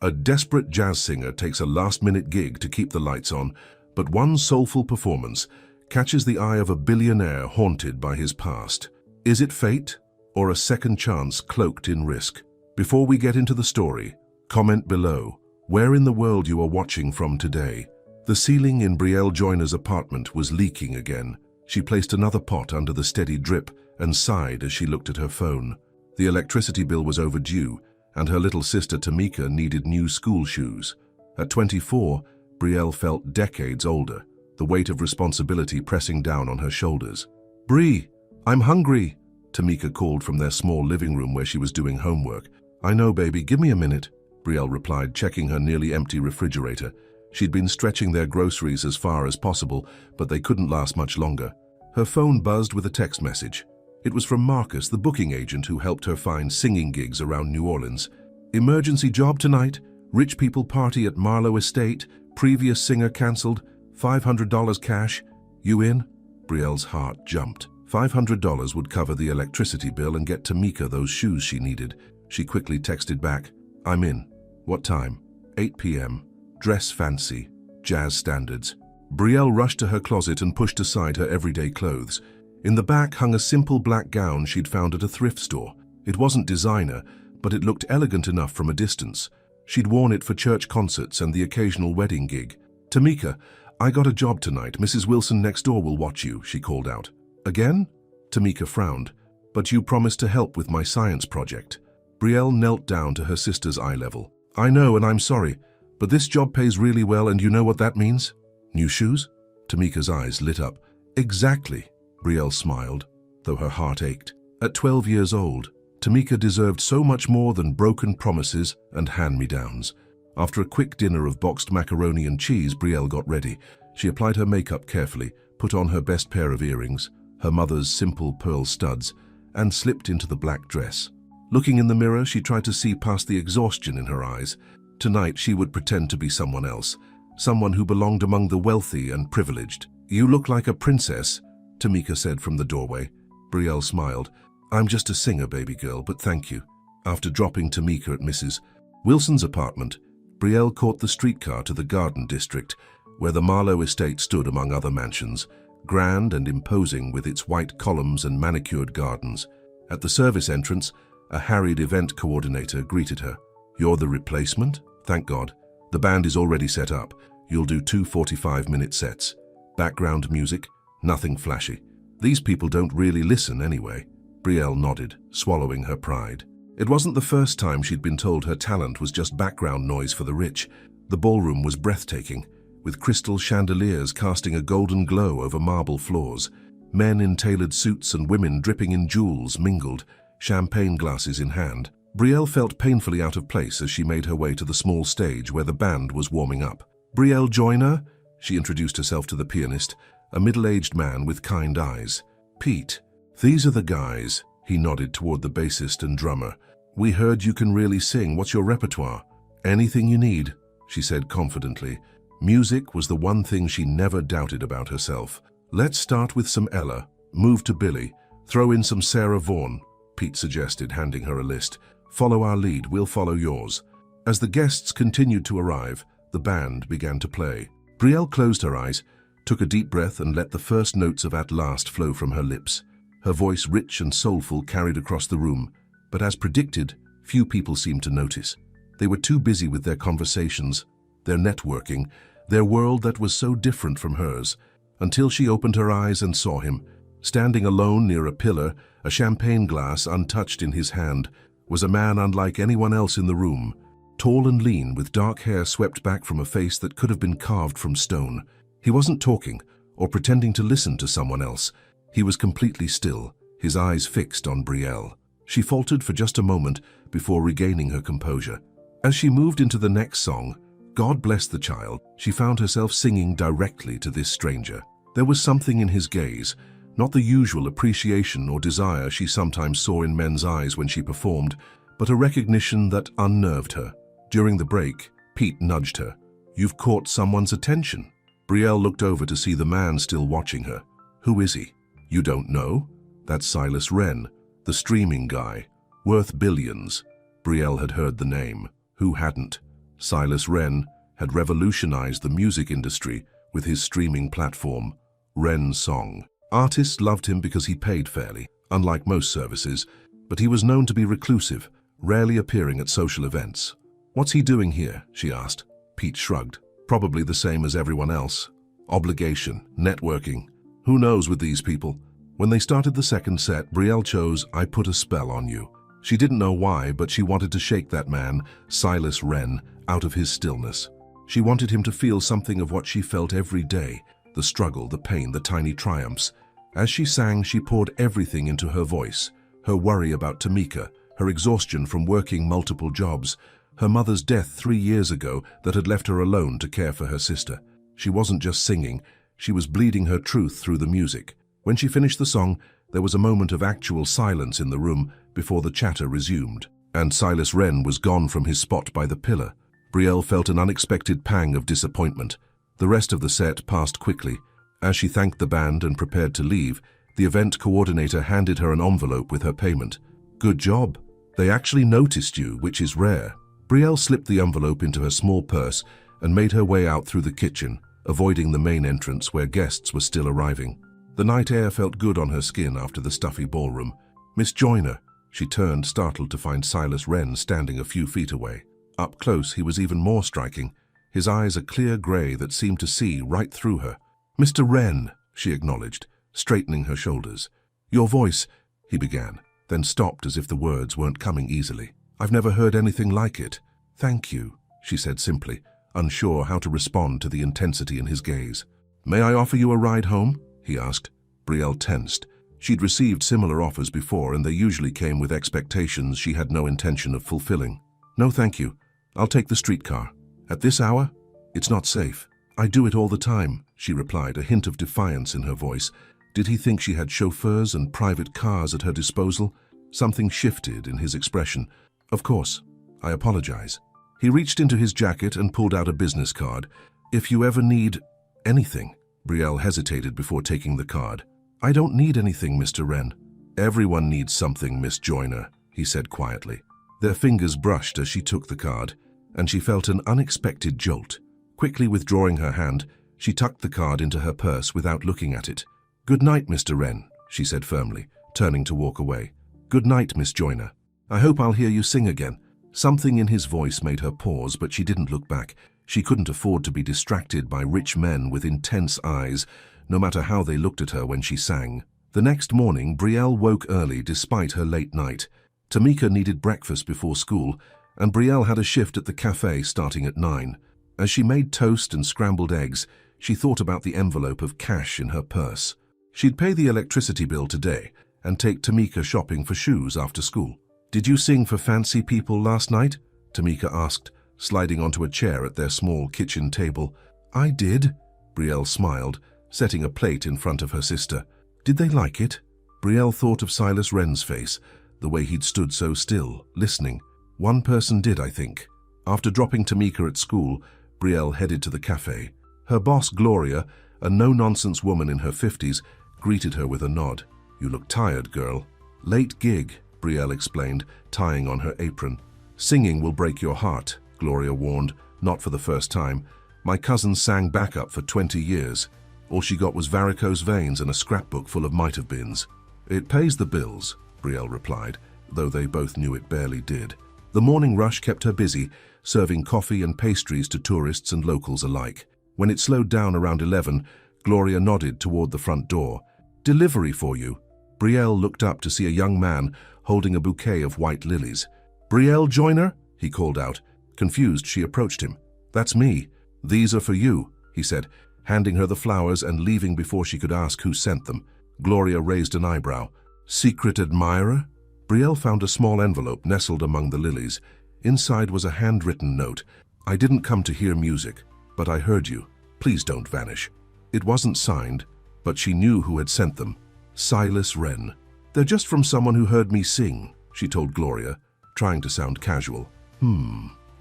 A desperate jazz singer takes a last-minute gig to keep the lights on, but one soulful performance catches the eye of a billionaire haunted by his past. Is it fate or a second chance cloaked in risk? Before we get into the story, comment below where in the world you are watching from today. The ceiling in Brielle Joyner's apartment was leaking again. She placed another pot under the steady drip and sighed as she looked at her phone. The electricity bill was overdue, and her little sister Tamika needed new school shoes. At 24, Brielle felt decades older, the weight of responsibility pressing down on her shoulders. "Brie, I'm hungry," Tamika called from their small living room where she was doing homework. "I know, baby, give me a minute," Brielle replied, checking her nearly empty refrigerator. She'd been stretching their groceries as far as possible, but they couldn't last much longer. Her phone buzzed with a text message. It was from Marcus, the booking agent who helped her find singing gigs around New Orleans. "Emergency job tonight, rich people party at Marlowe Estate, previous singer cancelled, $500 cash. You in?" Brielle's heart jumped. $500 would cover the electricity bill and get Tamika those shoes she needed. She quickly texted back, "I'm in. What time?" 8 p.m. Dress fancy. Jazz standards. Brielle rushed to her closet and pushed aside her everyday clothes. In the back hung a simple black gown she'd found at a thrift store. It wasn't designer, but it looked elegant enough from a distance. She'd worn it for church concerts and the occasional wedding gig. "Tamika, I got a job tonight. Mrs. Wilson next door will watch you," she called out. "Again?" Tamika frowned. "But you promised to help with my science project." Brielle knelt down to her sister's eye level. "I know, and I'm sorry, but this job pays really well, and you know what that means?" "New shoes?" Tamika's eyes lit up. "Exactly." Brielle smiled, though her heart ached. At 12 years old, Tamika deserved so much more than broken promises and hand-me-downs. After a quick dinner of boxed macaroni and cheese, Brielle got ready. She applied her makeup carefully, put on her best pair of earrings, her mother's simple pearl studs, and slipped into the black dress. Looking in the mirror, she tried to see past the exhaustion in her eyes. Tonight, she would pretend to be someone else, someone who belonged among the wealthy and privileged. "You look like a princess," Tamika said from the doorway. Brielle smiled. "I'm just a singer, baby girl, but thank you." After dropping Tamika at Mrs. Wilson's apartment, Brielle caught the streetcar to the Garden District, where the Marlowe Estate stood among other mansions, grand and imposing with its white columns and manicured gardens. At the service entrance, a harried event coordinator greeted her. "You're the replacement? Thank God. The band is already set up. You'll do 2 45-minute sets. Background music, nothing flashy. These people don't really listen anyway." Brielle nodded, swallowing her pride. It wasn't the first time she'd been told her talent was just background noise for the rich. The ballroom was breathtaking, with crystal chandeliers casting a golden glow over marble floors. Men in tailored suits and women dripping in jewels mingled, champagne glasses in hand. Brielle felt painfully out of place as she made her way to the small stage where the band was warming up. "Brielle Joyner," she introduced herself to the pianist, a middle-aged man with kind eyes. "Pete, these are the guys," he nodded toward the bassist and drummer. "We heard you can really sing. What's your repertoire?" "Anything you need," she said confidently. Music was the one thing she never doubted about herself. "Let's start with some Ella, move to Billy, throw in some Sarah Vaughan," Pete suggested, handing her a list. "Follow our lead, we'll follow yours." As the guests continued to arrive, the band began to play. Brielle closed her eyes, took a deep breath and let the first notes of At Last flow from her lips. Her voice, rich and soulful, carried across the room, but as predicted, few people seemed to notice. They were too busy with their conversations, their networking, their world that was so different from hers, until she opened her eyes and saw him. Standing alone near a pillar, a champagne glass untouched in his hand, was a man unlike anyone else in the room, tall and lean, with dark hair swept back from a face that could have been carved from stone. He wasn't talking or pretending to listen to someone else. He was completely still, his eyes fixed on Brielle. She faltered for just a moment before regaining her composure. As she moved into the next song, God Bless the Child, she found herself singing directly to this stranger. There was something in his gaze, not the usual appreciation or desire she sometimes saw in men's eyes when she performed, but a recognition that unnerved her. During the break, Pete nudged her. "You've caught someone's attention." Brielle looked over to see the man still watching her. "Who is he?" "You don't know? That's Silas Wren, the streaming guy. Worth billions." Brielle had heard the name. Who hadn't? Silas Wren had revolutionized the music industry with his streaming platform, Wren Song. Artists loved him because he paid fairly, unlike most services, but he was known to be reclusive, rarely appearing at social events. "What's he doing here?" she asked. Pete shrugged. "Probably the same as everyone else. Obligation, networking. Who knows with these people?" When they started the second set, Brielle chose "I Put a Spell on You." She didn't know why, but she wanted to shake that man, Silas Wren, out of his stillness. She wanted him to feel something of what she felt every day, the struggle, the pain, the tiny triumphs. As she sang, she poured everything into her voice, her worry about Tamika, her exhaustion from working multiple jobs, her mother's death 3 years ago that had left her alone to care for her sister. She wasn't just singing, she was bleeding her truth through the music. When she finished the song, there was a moment of actual silence in the room before the chatter resumed, and Silas Wren was gone from his spot by the pillar. Brielle felt an unexpected pang of disappointment. The rest of the set passed quickly. As she thanked the band and prepared to leave, the event coordinator handed her an envelope with her payment. "Good job. They actually noticed you, which is rare." Brielle slipped the envelope into her small purse and made her way out through the kitchen, avoiding the main entrance where guests were still arriving. The night air felt good on her skin after the stuffy ballroom. "Miss Joyner." She turned, startled to find Silas Wren standing a few feet away. Up close, he was even more striking, his eyes a clear grey that seemed to see right through her. "Mr. Wren," she acknowledged, straightening her shoulders. "Your voice," he began, then stopped as if the words weren't coming easily. "I've never heard anything like it." "Thank you," she said simply, unsure how to respond to the intensity in his gaze. "May I offer you a ride home?" he asked. Brielle tensed. She'd received similar offers before, and they usually came with expectations she had no intention of fulfilling. "No, thank you. I'll take the streetcar." "At this hour? It's not safe." "I do it all the time," she replied, a hint of defiance in her voice. Did he think she had chauffeurs and private cars at her disposal? Something shifted in his expression. "Of course. I apologize." He reached into his jacket and pulled out a business card. "If you ever need anything." Brielle hesitated before taking the card. "I don't need anything, Mr. Wren." "Everyone needs something, Miss Joyner," he said quietly. Their fingers brushed as she took the card, and she felt an unexpected jolt. Quickly withdrawing her hand, she tucked the card into her purse without looking at it. "Good night, Mr. Wren," she said firmly, turning to walk away. "Good night, Miss Joyner. I hope I'll hear you sing again." Something in his voice made her pause, but she didn't look back. She couldn't afford to be distracted by rich men with intense eyes, no matter how they looked at her when she sang. The next morning, Brielle woke early despite her late night. Tamika needed breakfast before school, and Brielle had a shift at the cafe starting at 9. As she made toast and scrambled eggs, she thought about the envelope of cash in her purse. She'd pay the electricity bill today and take Tamika shopping for shoes after school. "Did you sing for fancy people last night?" Tamika asked, sliding onto a chair at their small kitchen table. "I did," Brielle smiled, setting a plate in front of her sister. "Did they like it?" Brielle thought of Silas Wren's face, the way he'd stood so still, listening. "One person did, I think." After dropping Tamika at school, Brielle headed to the cafe. Her boss, Gloria, a no-nonsense woman in her 50s, greeted her with a nod. "You look tired, girl." "Late gig," Brielle explained, tying on her apron. "Singing will break your heart," Gloria warned, not for the first time. "My cousin sang backup for 20 years. All she got was varicose veins and a scrapbook full of might-have-beens." "It pays the bills," Brielle replied, though they both knew it barely did. The morning rush kept her busy, serving coffee and pastries to tourists and locals alike. When it slowed down around 11, Gloria nodded toward the front door. "Delivery for you." Brielle looked up to see a young man holding a bouquet of white lilies. "Brielle Joyner?" he called out. Confused, she approached him. "That's me. These are for you," he said, handing her the flowers and leaving before she could ask who sent them. Gloria raised an eyebrow. "Secret admirer?" Brielle found a small envelope nestled among the lilies. Inside was a handwritten note. "I didn't come to hear music, but I heard you. Please don't vanish." It wasn't signed, but she knew who had sent them. Silas Wren. "They're just from someone who heard me sing," she told Gloria, trying to sound casual.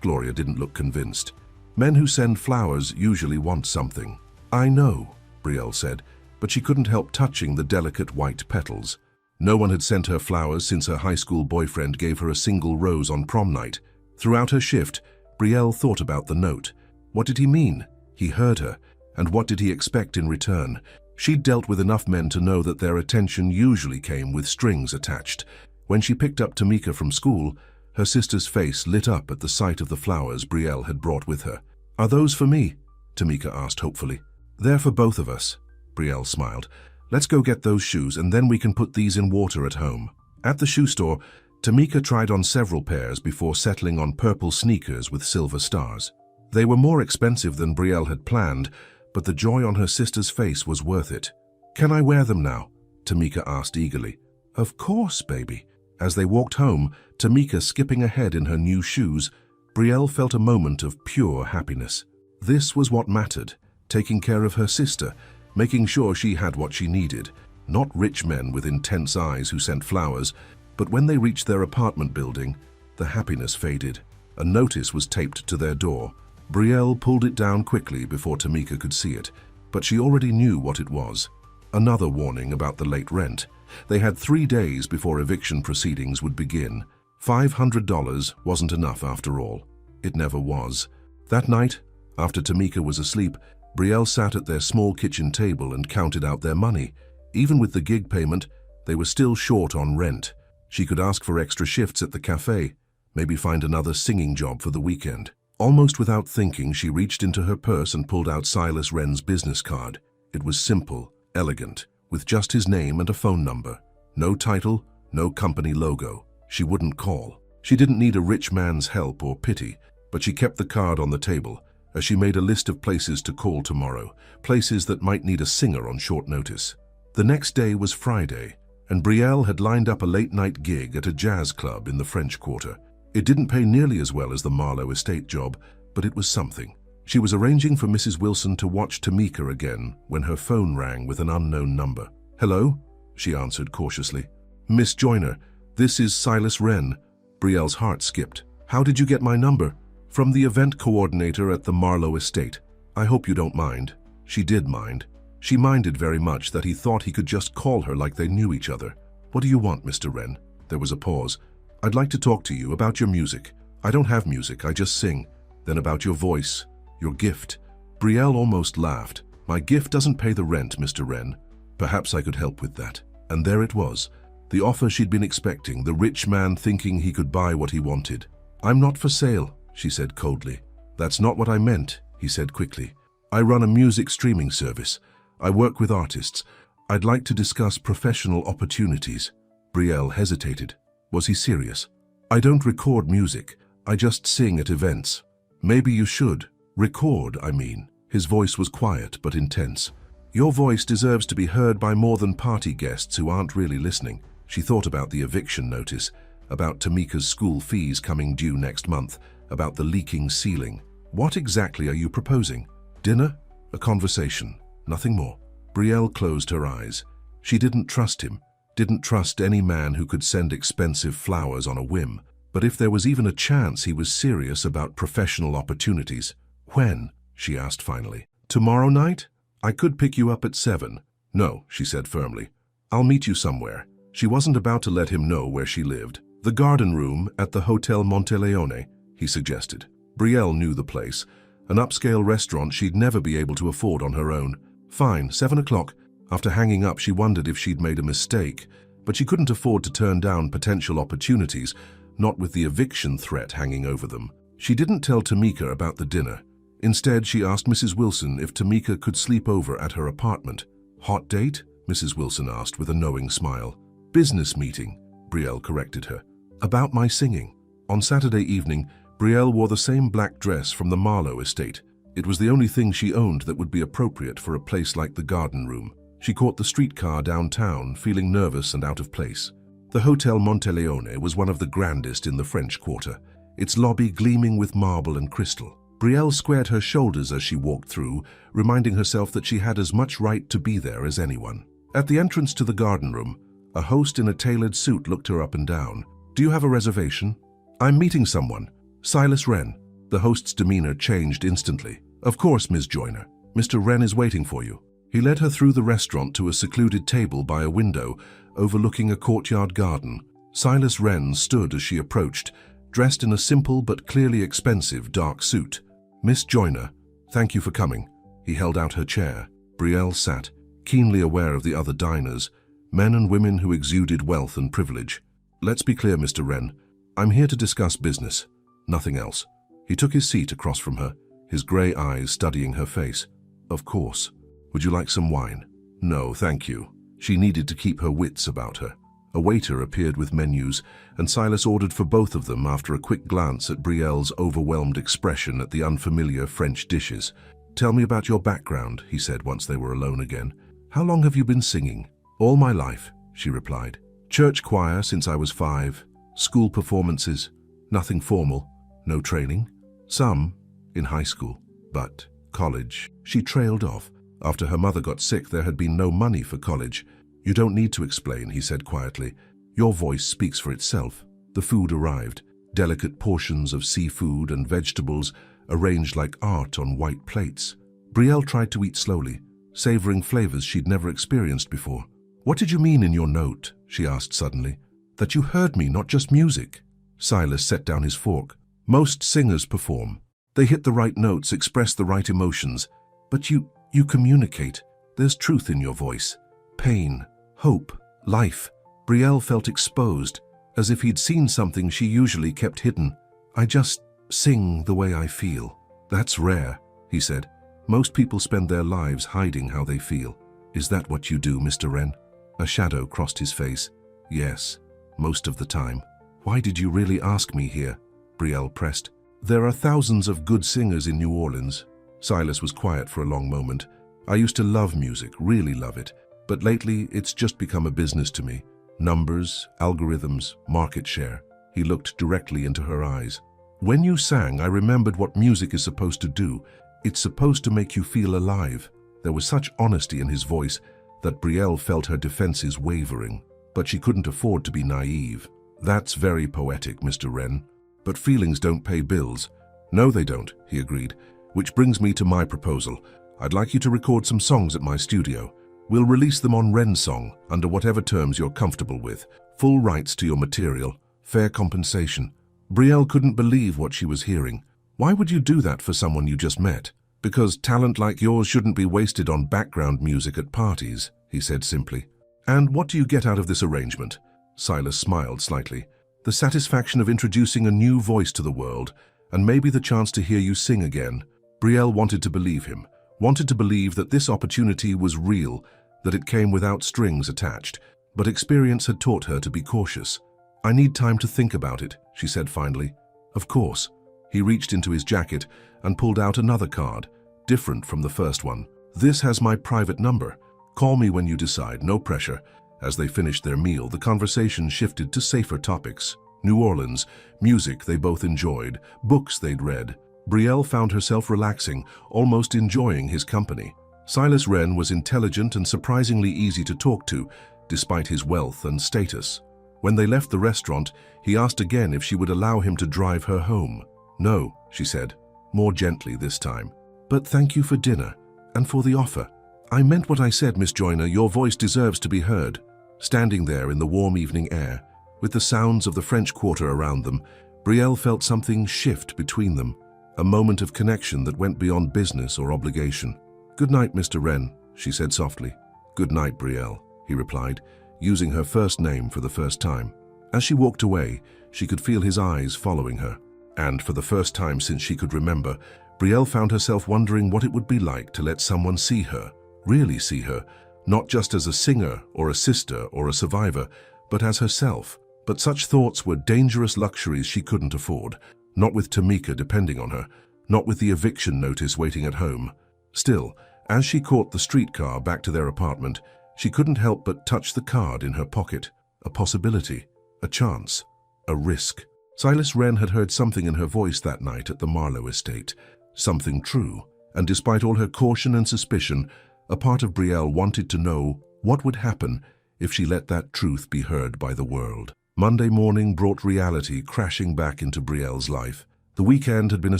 Gloria didn't look convinced. "Men who send flowers usually want something." "I know," Brielle said, but she couldn't help touching the delicate white petals. No one had sent her flowers since her high school boyfriend gave her a single rose on prom night. Throughout her shift, Brielle thought about the note. What did he mean? He heard her, and what did he expect in return? She'd dealt with enough men to know that their attention usually came with strings attached. When she picked up Tamika from school, her sister's face lit up at the sight of the flowers Brielle had brought with her. "Are those for me?" Tamika asked hopefully. "They're for both of us," Brielle smiled. "Let's go get those shoes and then we can put these in water at home." At the shoe store, Tamika tried on several pairs before settling on purple sneakers with silver stars. They were more expensive than Brielle had planned, but the joy on her sister's face was worth it. "Can I wear them now?" Tamika asked eagerly. "Of course, baby." As they walked home, Tamika skipping ahead in her new shoes, Brielle felt a moment of pure happiness. This was what mattered, taking care of her sister, making sure she had what she needed. Not rich men with intense eyes who sent flowers, but when they reached their apartment building, the happiness faded. A notice was taped to their door. Brielle pulled it down quickly before Tamika could see it, but she already knew what it was. Another warning about the late rent. They had 3 days before eviction proceedings would begin. $500 wasn't enough after all. It never was. That night, after Tamika was asleep, Brielle sat at their small kitchen table and counted out their money. Even with the gig payment, they were still short on rent. She could ask for extra shifts at the cafe, maybe find another singing job for the weekend. Almost without thinking, she reached into her purse and pulled out Silas Wren's business card. It was simple, elegant, with just his name and a phone number. No title, no company logo. She wouldn't call. She didn't need a rich man's help or pity, but she kept the card on the table as she made a list of places to call tomorrow, places that might need a singer on short notice. The next day was Friday, and Brielle had lined up a late-night gig at a jazz club in the French Quarter. It didn't pay nearly as well as the Marlowe estate job, but it was something. She was arranging for Mrs. Wilson to watch Tamika again when her phone rang with an unknown number. "Hello?" she answered cautiously. "Miss Joyner, this is Silas Wren." Brielle's heart skipped. "How did you get my number?" "From the event coordinator at the Marlowe estate. I hope you don't mind." She did mind. She minded very much that he thought he could just call her like they knew each other. "What do you want, Mr. Wren?" There was a pause. "I'd like to talk to you about your music." "I don't have music, I just sing." "Then about your voice, your gift." Brielle almost laughed. "My gift doesn't pay the rent, Mr. Wren. Perhaps I could help with that." And there it was, the offer she'd been expecting, the rich man thinking he could buy what he wanted. "I'm not for sale," she said coldly. "That's not what I meant," he said quickly. "I run a music streaming service. I work with artists. I'd like to discuss professional opportunities." Brielle hesitated. Was he serious? "I don't record music. I just sing at events." "Maybe you should. Record, I mean." His voice was quiet but intense. "Your voice deserves to be heard by more than party guests who aren't really listening." She thought about the eviction notice, about Tamika's school fees coming due next month, about the leaking ceiling. "What exactly are you proposing? Dinner? A conversation? Nothing more?" Brielle closed her eyes. She didn't trust him, didn't trust any man who could send expensive flowers on a whim. But if there was even a chance he was serious about professional opportunities. "When?" she asked finally. "Tomorrow night? I could pick you up at 7. "No," she said firmly. "I'll meet you somewhere." She wasn't about to let him know where she lived. "The garden room at the Hotel Monteleone," he suggested. Brielle knew the place, an upscale restaurant she'd never be able to afford on her own. "Fine, 7 o'clock. After hanging up, she wondered if she'd made a mistake, but she couldn't afford to turn down potential opportunities, not with the eviction threat hanging over them. She didn't tell Tamika about the dinner. Instead, she asked Mrs. Wilson if Tamika could sleep over at her apartment. "Hot date?" Mrs. Wilson asked with a knowing smile. "Business meeting," Brielle corrected her. "About my singing." On Saturday evening, Brielle wore the same black dress from the Marlowe estate. It was the only thing she owned that would be appropriate for a place like the garden room. She caught the streetcar downtown, feeling nervous and out of place. The Hotel Monteleone was one of the grandest in the French Quarter, its lobby gleaming with marble and crystal. Brielle squared her shoulders as she walked through, reminding herself that she had as much right to be there as anyone. At the entrance to the garden room, a host in a tailored suit looked her up and down. "Do you have a reservation?" "I'm meeting someone. Silas Wren." The host's demeanor changed instantly. "Of course, Ms. Joyner. Mr. Wren is waiting for you." He led her through the restaurant to a secluded table by a window overlooking a courtyard garden. Silas Wren stood as she approached, dressed in a simple but clearly expensive dark suit. "Miss Joyner, thank you for coming." He held out her chair. Brielle sat, keenly aware of the other diners, men and women who exuded wealth and privilege. "Let's be clear, Mr. Wren. I'm here to discuss business. Nothing else." He took his seat across from her, his grey eyes studying her face. "Of course. Would you like some wine?" "No, thank you." She needed to keep her wits about her. A waiter appeared with menus, and Silas ordered for both of them after a quick glance at Brielle's overwhelmed expression at the unfamiliar French dishes. "Tell me about your background," he said once they were alone again. "How long have you been singing?" "All my life," she replied. "Church choir since I was 5. School performances. Nothing formal. No training. Some in high school. But college." She trailed off. After her mother got sick, there had been no money for college. "You don't need to explain," he said quietly. "Your voice speaks for itself." The food arrived. Delicate portions of seafood and vegetables arranged like art on white plates. Brielle tried to eat slowly, savoring flavors she'd never experienced before. "What did you mean in your note?" she asked suddenly. "That you heard me, not just music." Silas set down his fork. "Most singers perform. They hit the right notes, express the right emotions. But you communicate. There's truth in your voice. Pain, hope, life." Brielle felt exposed, as if he'd seen something she usually kept hidden. "I just sing the way I feel." "That's rare," he said. "Most people spend their lives hiding how they feel." "Is that what you do, Mr. Wren?" A shadow crossed his face. "Yes, most of the time." "Why did you really ask me here?" Brielle pressed. "There are thousands of good singers in New Orleans." Silas was quiet for a long moment. "I used to love music, really love it. But lately, it's just become a business to me. Numbers, algorithms, market share." He looked directly into her eyes. "When you sang, I remembered what music is supposed to do. It's supposed to make you feel alive." There was such honesty in his voice that Brielle felt her defenses wavering. But she couldn't afford to be naive. "That's very poetic, Mr. Wren. But feelings don't pay bills." "No, they don't," he agreed. "Which brings me to my proposal. I'd like you to record some songs at my studio. We'll release them on Wren Song, under whatever terms you're comfortable with. Full rights to your material, fair compensation." Brielle couldn't believe what she was hearing. "Why would you do that for someone you just met?" "Because talent like yours shouldn't be wasted on background music at parties," he said simply. "And what do you get out of this arrangement?" Silas smiled slightly. "The satisfaction of introducing a new voice to the world, and maybe the chance to hear you sing again." Brielle wanted to believe him, wanted to believe that this opportunity was real, that it came without strings attached. But experience had taught her to be cautious. "I need time to think about it," she said finally. "Of course." He reached into his jacket and pulled out another card, different from the first one. "This has my private number. Call me when you decide, no pressure." As they finished their meal, the conversation shifted to safer topics. New Orleans, music they both enjoyed, books they'd read. Brielle found herself relaxing, almost enjoying his company. Silas Wren was intelligent and surprisingly easy to talk to, despite his wealth and status. When they left the restaurant, he asked again if she would allow him to drive her home. "No," she said, more gently this time. "But thank you for dinner, and for the offer." "I meant what I said, Miss Joyner. Your voice deserves to be heard." Standing there in the warm evening air, with the sounds of the French Quarter around them, Brielle felt something shift between them, a moment of connection that went beyond business or obligation. "Good night, Mr. Wren," she said softly. "Good night, Brielle," he replied, using her first name for the first time. As she walked away, she could feel his eyes following her. And for the first time since she could remember, Brielle found herself wondering what it would be like to let someone see her, really see her, not just as a singer or a sister or a survivor, but as herself. But such thoughts were dangerous luxuries she couldn't afford, not with Tamika depending on her, not with the eviction notice waiting at home. Still, as she caught the streetcar back to their apartment, she couldn't help but touch the card in her pocket. A possibility, a chance, a risk. Silas Wren had heard something in her voice that night at the Marlowe estate, something true, and despite all her caution and suspicion, a part of Brielle wanted to know what would happen if she let that truth be heard by the world. Monday morning brought reality crashing back into Brielle's life. The weekend had been a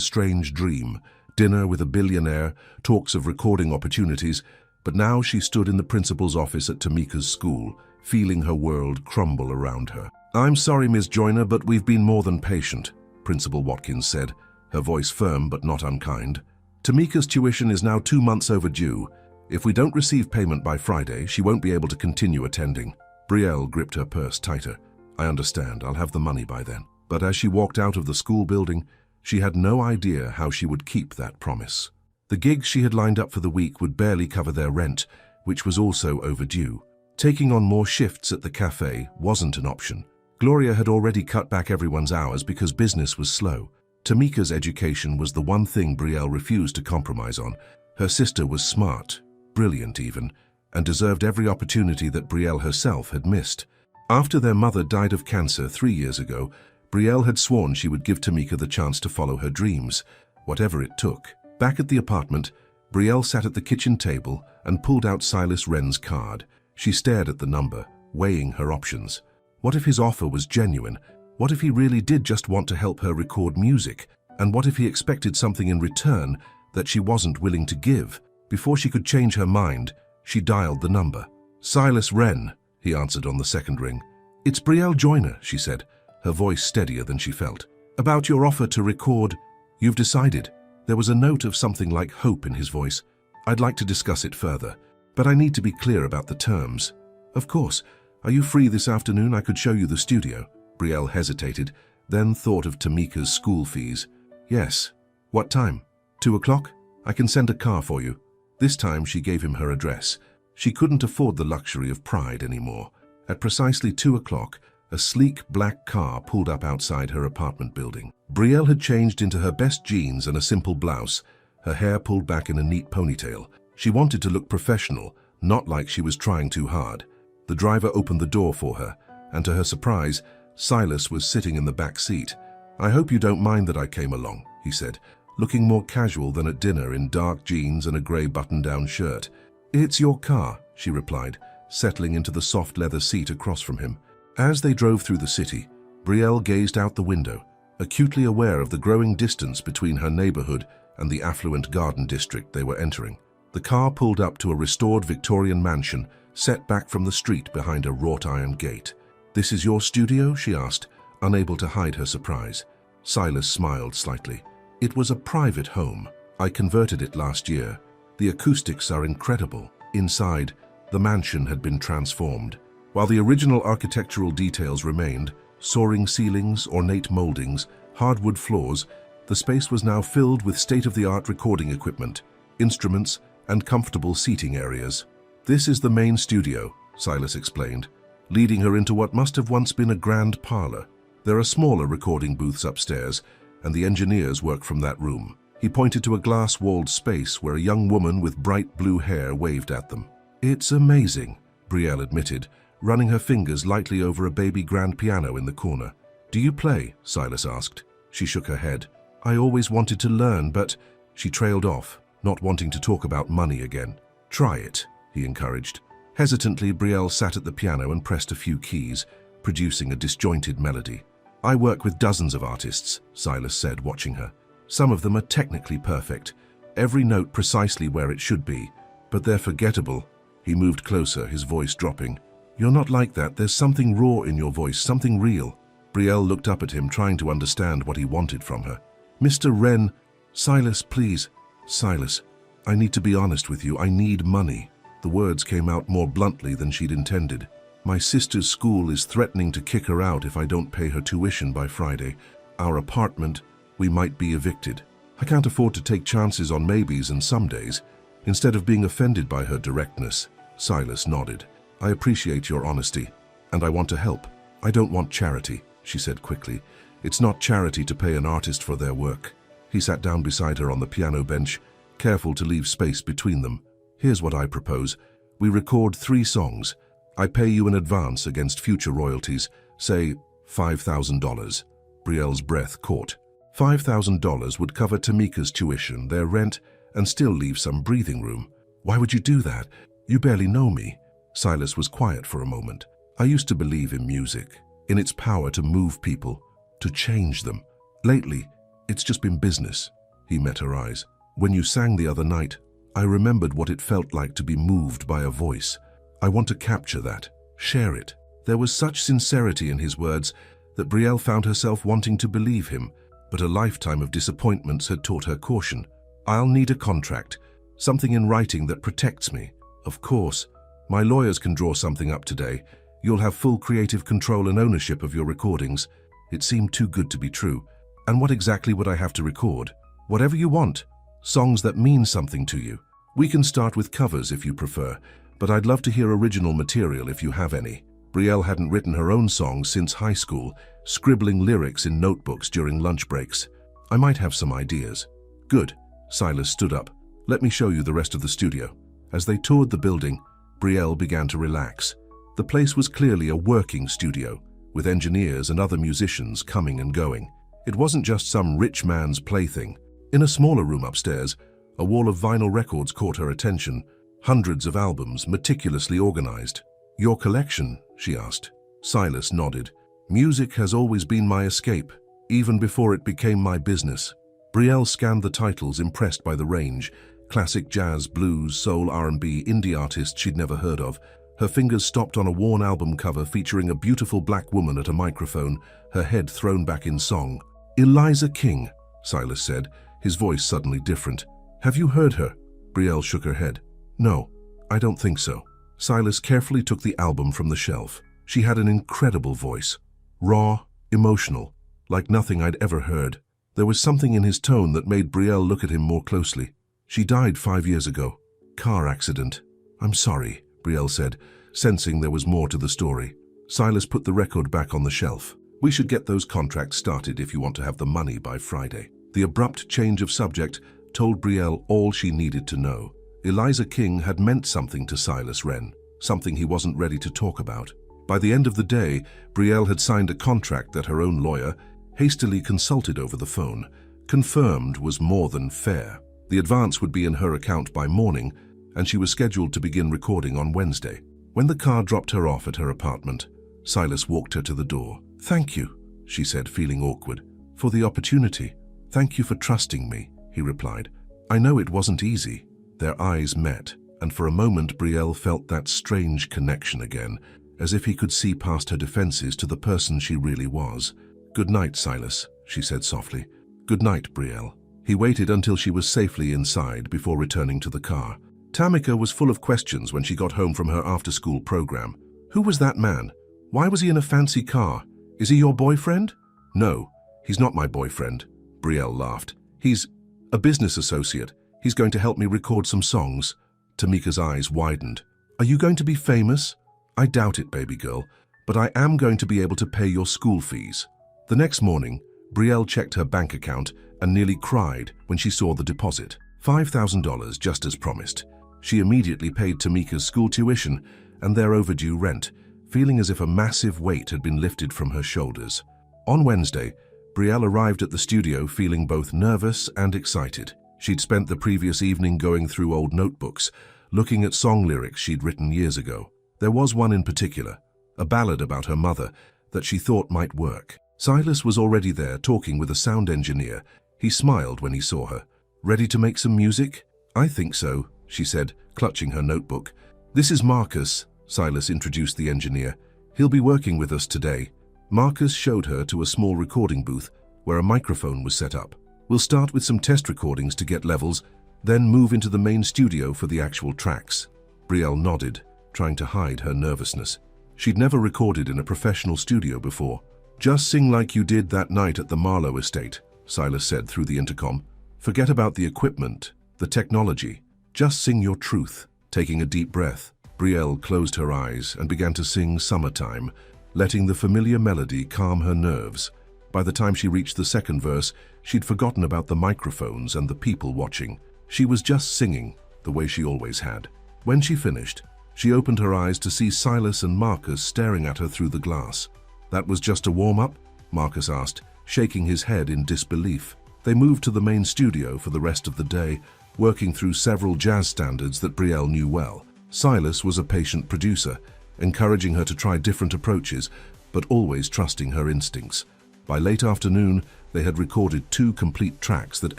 strange dream, dinner with a billionaire, talks of recording opportunities, but now she stood in the principal's office at Tamika's school, feeling her world crumble around her. "I'm sorry, Miss Joyner, but we've been more than patient." Principal Watkins said, her voice firm but not unkind. Tamika's tuition is now 2 months overdue. If we don't receive payment by Friday, she won't be able to continue attending. Brielle gripped her purse tighter. I understand, I'll have the money by then. But as she walked out of the school building, she had no idea how she would keep that promise. The gigs she had lined up for the week would barely cover their rent, which was also overdue. Taking on more shifts at the cafe wasn't an option. Gloria had already cut back everyone's hours because business was slow. Tamika's education was the one thing Brielle refused to compromise on. Her sister was smart, brilliant even, and deserved every opportunity that Brielle herself had missed. After their mother died of cancer 3 years ago, Brielle had sworn she would give Tamika the chance to follow her dreams, whatever it took. Back at the apartment, Brielle sat at the kitchen table and pulled out Silas Wren's card. She stared at the number, weighing her options. What if his offer was genuine? What if he really did just want to help her record music? And what if he expected something in return that she wasn't willing to give? Before she could change her mind, she dialed the number. Silas Wren, he answered on the second ring. It's Brielle Joyner, she said, her voice steadier than she felt. About your offer to record, you've decided. There was a note of something like hope in his voice. I'd like to discuss it further, but I need to be clear about the terms. Of course. Are you free this afternoon? I could show you the studio. Brielle hesitated, then thought of Tamika's school fees. Yes. What time? 2 o'clock? I can send a car for you. This time she gave him her address. She couldn't afford the luxury of pride anymore. At precisely 2 o'clock, a sleek black car pulled up outside her apartment building. Brielle had changed into her best jeans and a simple blouse, her hair pulled back in a neat ponytail. She wanted to look professional, not like she was trying too hard. The driver opened the door for her, and to her surprise, Silas was sitting in the back seat. I hope you don't mind that I came along, he said, looking more casual than at dinner in dark jeans and a grey button-down shirt. It's your car, she replied, settling into the soft leather seat across from him. As they drove through the city, Brielle gazed out the window, acutely aware of the growing distance between her neighborhood and the affluent garden district they were entering. The car pulled up to a restored Victorian mansion set back from the street behind a wrought-iron gate. This is your studio? She asked, unable to hide her surprise. Silas smiled slightly. It was a private home. I converted it last year. The acoustics are incredible. Inside, the mansion had been transformed. While the original architectural details remained, soaring ceilings, ornate moldings, hardwood floors, the space was now filled with state-of-the-art recording equipment, instruments, and comfortable seating areas. This is the main studio, Silas explained, leading her into what must have once been a grand parlor. There are smaller recording booths upstairs, and the engineers work from that room. He pointed to a glass-walled space where a young woman with bright blue hair waved at them. It's amazing, Brielle admitted, running her fingers lightly over a baby grand piano in the corner. Do you play? Silas asked. She shook her head. I always wanted to learn, but... She trailed off, not wanting to talk about money again. Try it, he encouraged. Hesitantly, Brielle sat at the piano and pressed a few keys, producing a disjointed melody. I work with dozens of artists, Silas said, watching her. Some of them are technically perfect, every note precisely where it should be, but they're forgettable. He moved closer, his voice dropping. You're not like that. There's something raw in your voice, something real. Brielle looked up at him, trying to understand what he wanted from her. Mr. Wren, Silas, please. Silas, I need to be honest with you. I need money. The words came out more bluntly than she'd intended. My sister's school is threatening to kick her out if I don't pay her tuition by Friday. Our apartment, we might be evicted. I can't afford to take chances on maybes and some days. Instead of being offended by her directness, Silas nodded. I appreciate your honesty, and I want to help. I don't want charity, she said quickly. It's not charity to pay an artist for their work. He sat down beside her on the piano bench, careful to leave space between them. Here's what I propose. We record 3 songs. I pay you in advance against future royalties, say $5,000. Brielle's breath caught. $5,000 would cover Tamika's tuition, their rent, and still leave some breathing room. Why would you do that? You barely know me. Silas was quiet for a moment. I used to believe in music, in its power to move people, to change them. Lately, it's just been business. He met her eyes. When you sang the other night, I remembered what it felt like to be moved by a voice. I want to capture that, share it. There was such sincerity in his words that Brielle found herself wanting to believe him. but a lifetime of disappointments had taught her caution. I'll need a contract, something in writing that protects me. Of course, my lawyers can draw something up today. You'll have full creative control and ownership of your recordings. It seemed too good to be true. And what exactly would I have to record? Whatever you want. Songs that mean something to you. We can start with covers if you prefer, but I'd love to hear original material if you have any. Brielle hadn't written her own songs since high school, scribbling lyrics in notebooks during lunch breaks. I might have some ideas. Good. Silas stood up. Let me show you the rest of the studio. As they toured the building, Brielle began to relax. The place was clearly a working studio, with engineers and other musicians coming and going. It wasn't just some rich man's plaything. In a smaller room upstairs, a wall of vinyl records caught her attention, hundreds of albums meticulously organized. Your collection? She asked. Silas nodded. Music has always been my escape, even before it became my business. Brielle scanned the titles, impressed by the range. Classic jazz, blues, soul, R&B, indie artists she'd never heard of. Her fingers stopped on a worn album cover featuring a beautiful black woman at a microphone, her head thrown back in song. Eliza King, Silas said, his voice suddenly different. Have you heard her? Brielle shook her head. No, I don't think so. Silas carefully took the album from the shelf. She had an incredible voice. Raw, emotional, like nothing I'd ever heard. There was something in his tone that made Brielle look at him more closely. She died 5 years ago. Car accident. I'm sorry, Brielle said, sensing there was more to the story. Silas put the record back on the shelf. We should get those contracts started if you want to have the money by Friday. The abrupt change of subject told Brielle all she needed to know. Eliza King had meant something to Silas Wren, something he wasn't ready to talk about. By the end of the day, Brielle had signed a contract that her own lawyer, hastily consulted over the phone, confirmed was more than fair. The advance would be in her account by morning, and she was scheduled to begin recording on Wednesday. When the car dropped her off at her apartment, Silas walked her to the door. Thank you, she said, feeling awkward, for the opportunity. Thank you for trusting me, he replied. I know it wasn't easy. Their eyes met, and for a moment Brielle felt that strange connection again, as if he could see past her defenses to the person she really was. Good night, Silas, she said softly. Good night, Brielle. He waited until she was safely inside before returning to the car. Tamika was full of questions when she got home from her after-school program. Who was that man? Why was he in a fancy car? Is he your boyfriend? No, he's not my boyfriend, Brielle laughed. He's a business associate. He's going to help me record some songs. Tamika's eyes widened. Are you going to be famous? I doubt it, baby girl, but I am going to be able to pay your school fees. The next morning, Brielle checked her bank account and nearly cried when she saw the deposit. $5,000, just as promised. She immediately paid Tamika's school tuition and their overdue rent, feeling as if a massive weight had been lifted from her shoulders. On Wednesday, Brielle arrived at the studio feeling both nervous and excited. She'd spent the previous evening going through old notebooks, looking at song lyrics she'd written years ago. There was one in particular, a ballad about her mother, that she thought might work. Silas was already there talking with a sound engineer. He smiled when he saw her. Ready to make some music? I think so, she said, clutching her notebook. This is Marcus, Silas introduced the engineer. He'll be working with us today. Marcus showed her to a small recording booth where a microphone was set up. We'll start with some test recordings to get levels, then move into the main studio for the actual tracks. Brielle nodded, trying to hide her nervousness. She'd never recorded in a professional studio before. Just sing like you did that night at the Marlowe estate, Silas said through the intercom. Forget about the equipment, the technology. Just sing your truth. Taking a deep breath, Brielle closed her eyes and began to sing Summertime, letting the familiar melody calm her nerves. By the time she reached the second verse, she'd forgotten about the microphones and the people watching. She was just singing, the way she always had. When she finished, she opened her eyes to see Silas and Marcus staring at her through the glass. That was just a warm-up? Marcus asked, shaking his head in disbelief. They moved to the main studio for the rest of the day, working through several jazz standards that Brielle knew well. Silas was a patient producer, encouraging her to try different approaches, but always trusting her instincts. By late afternoon, they had recorded 2 complete tracks that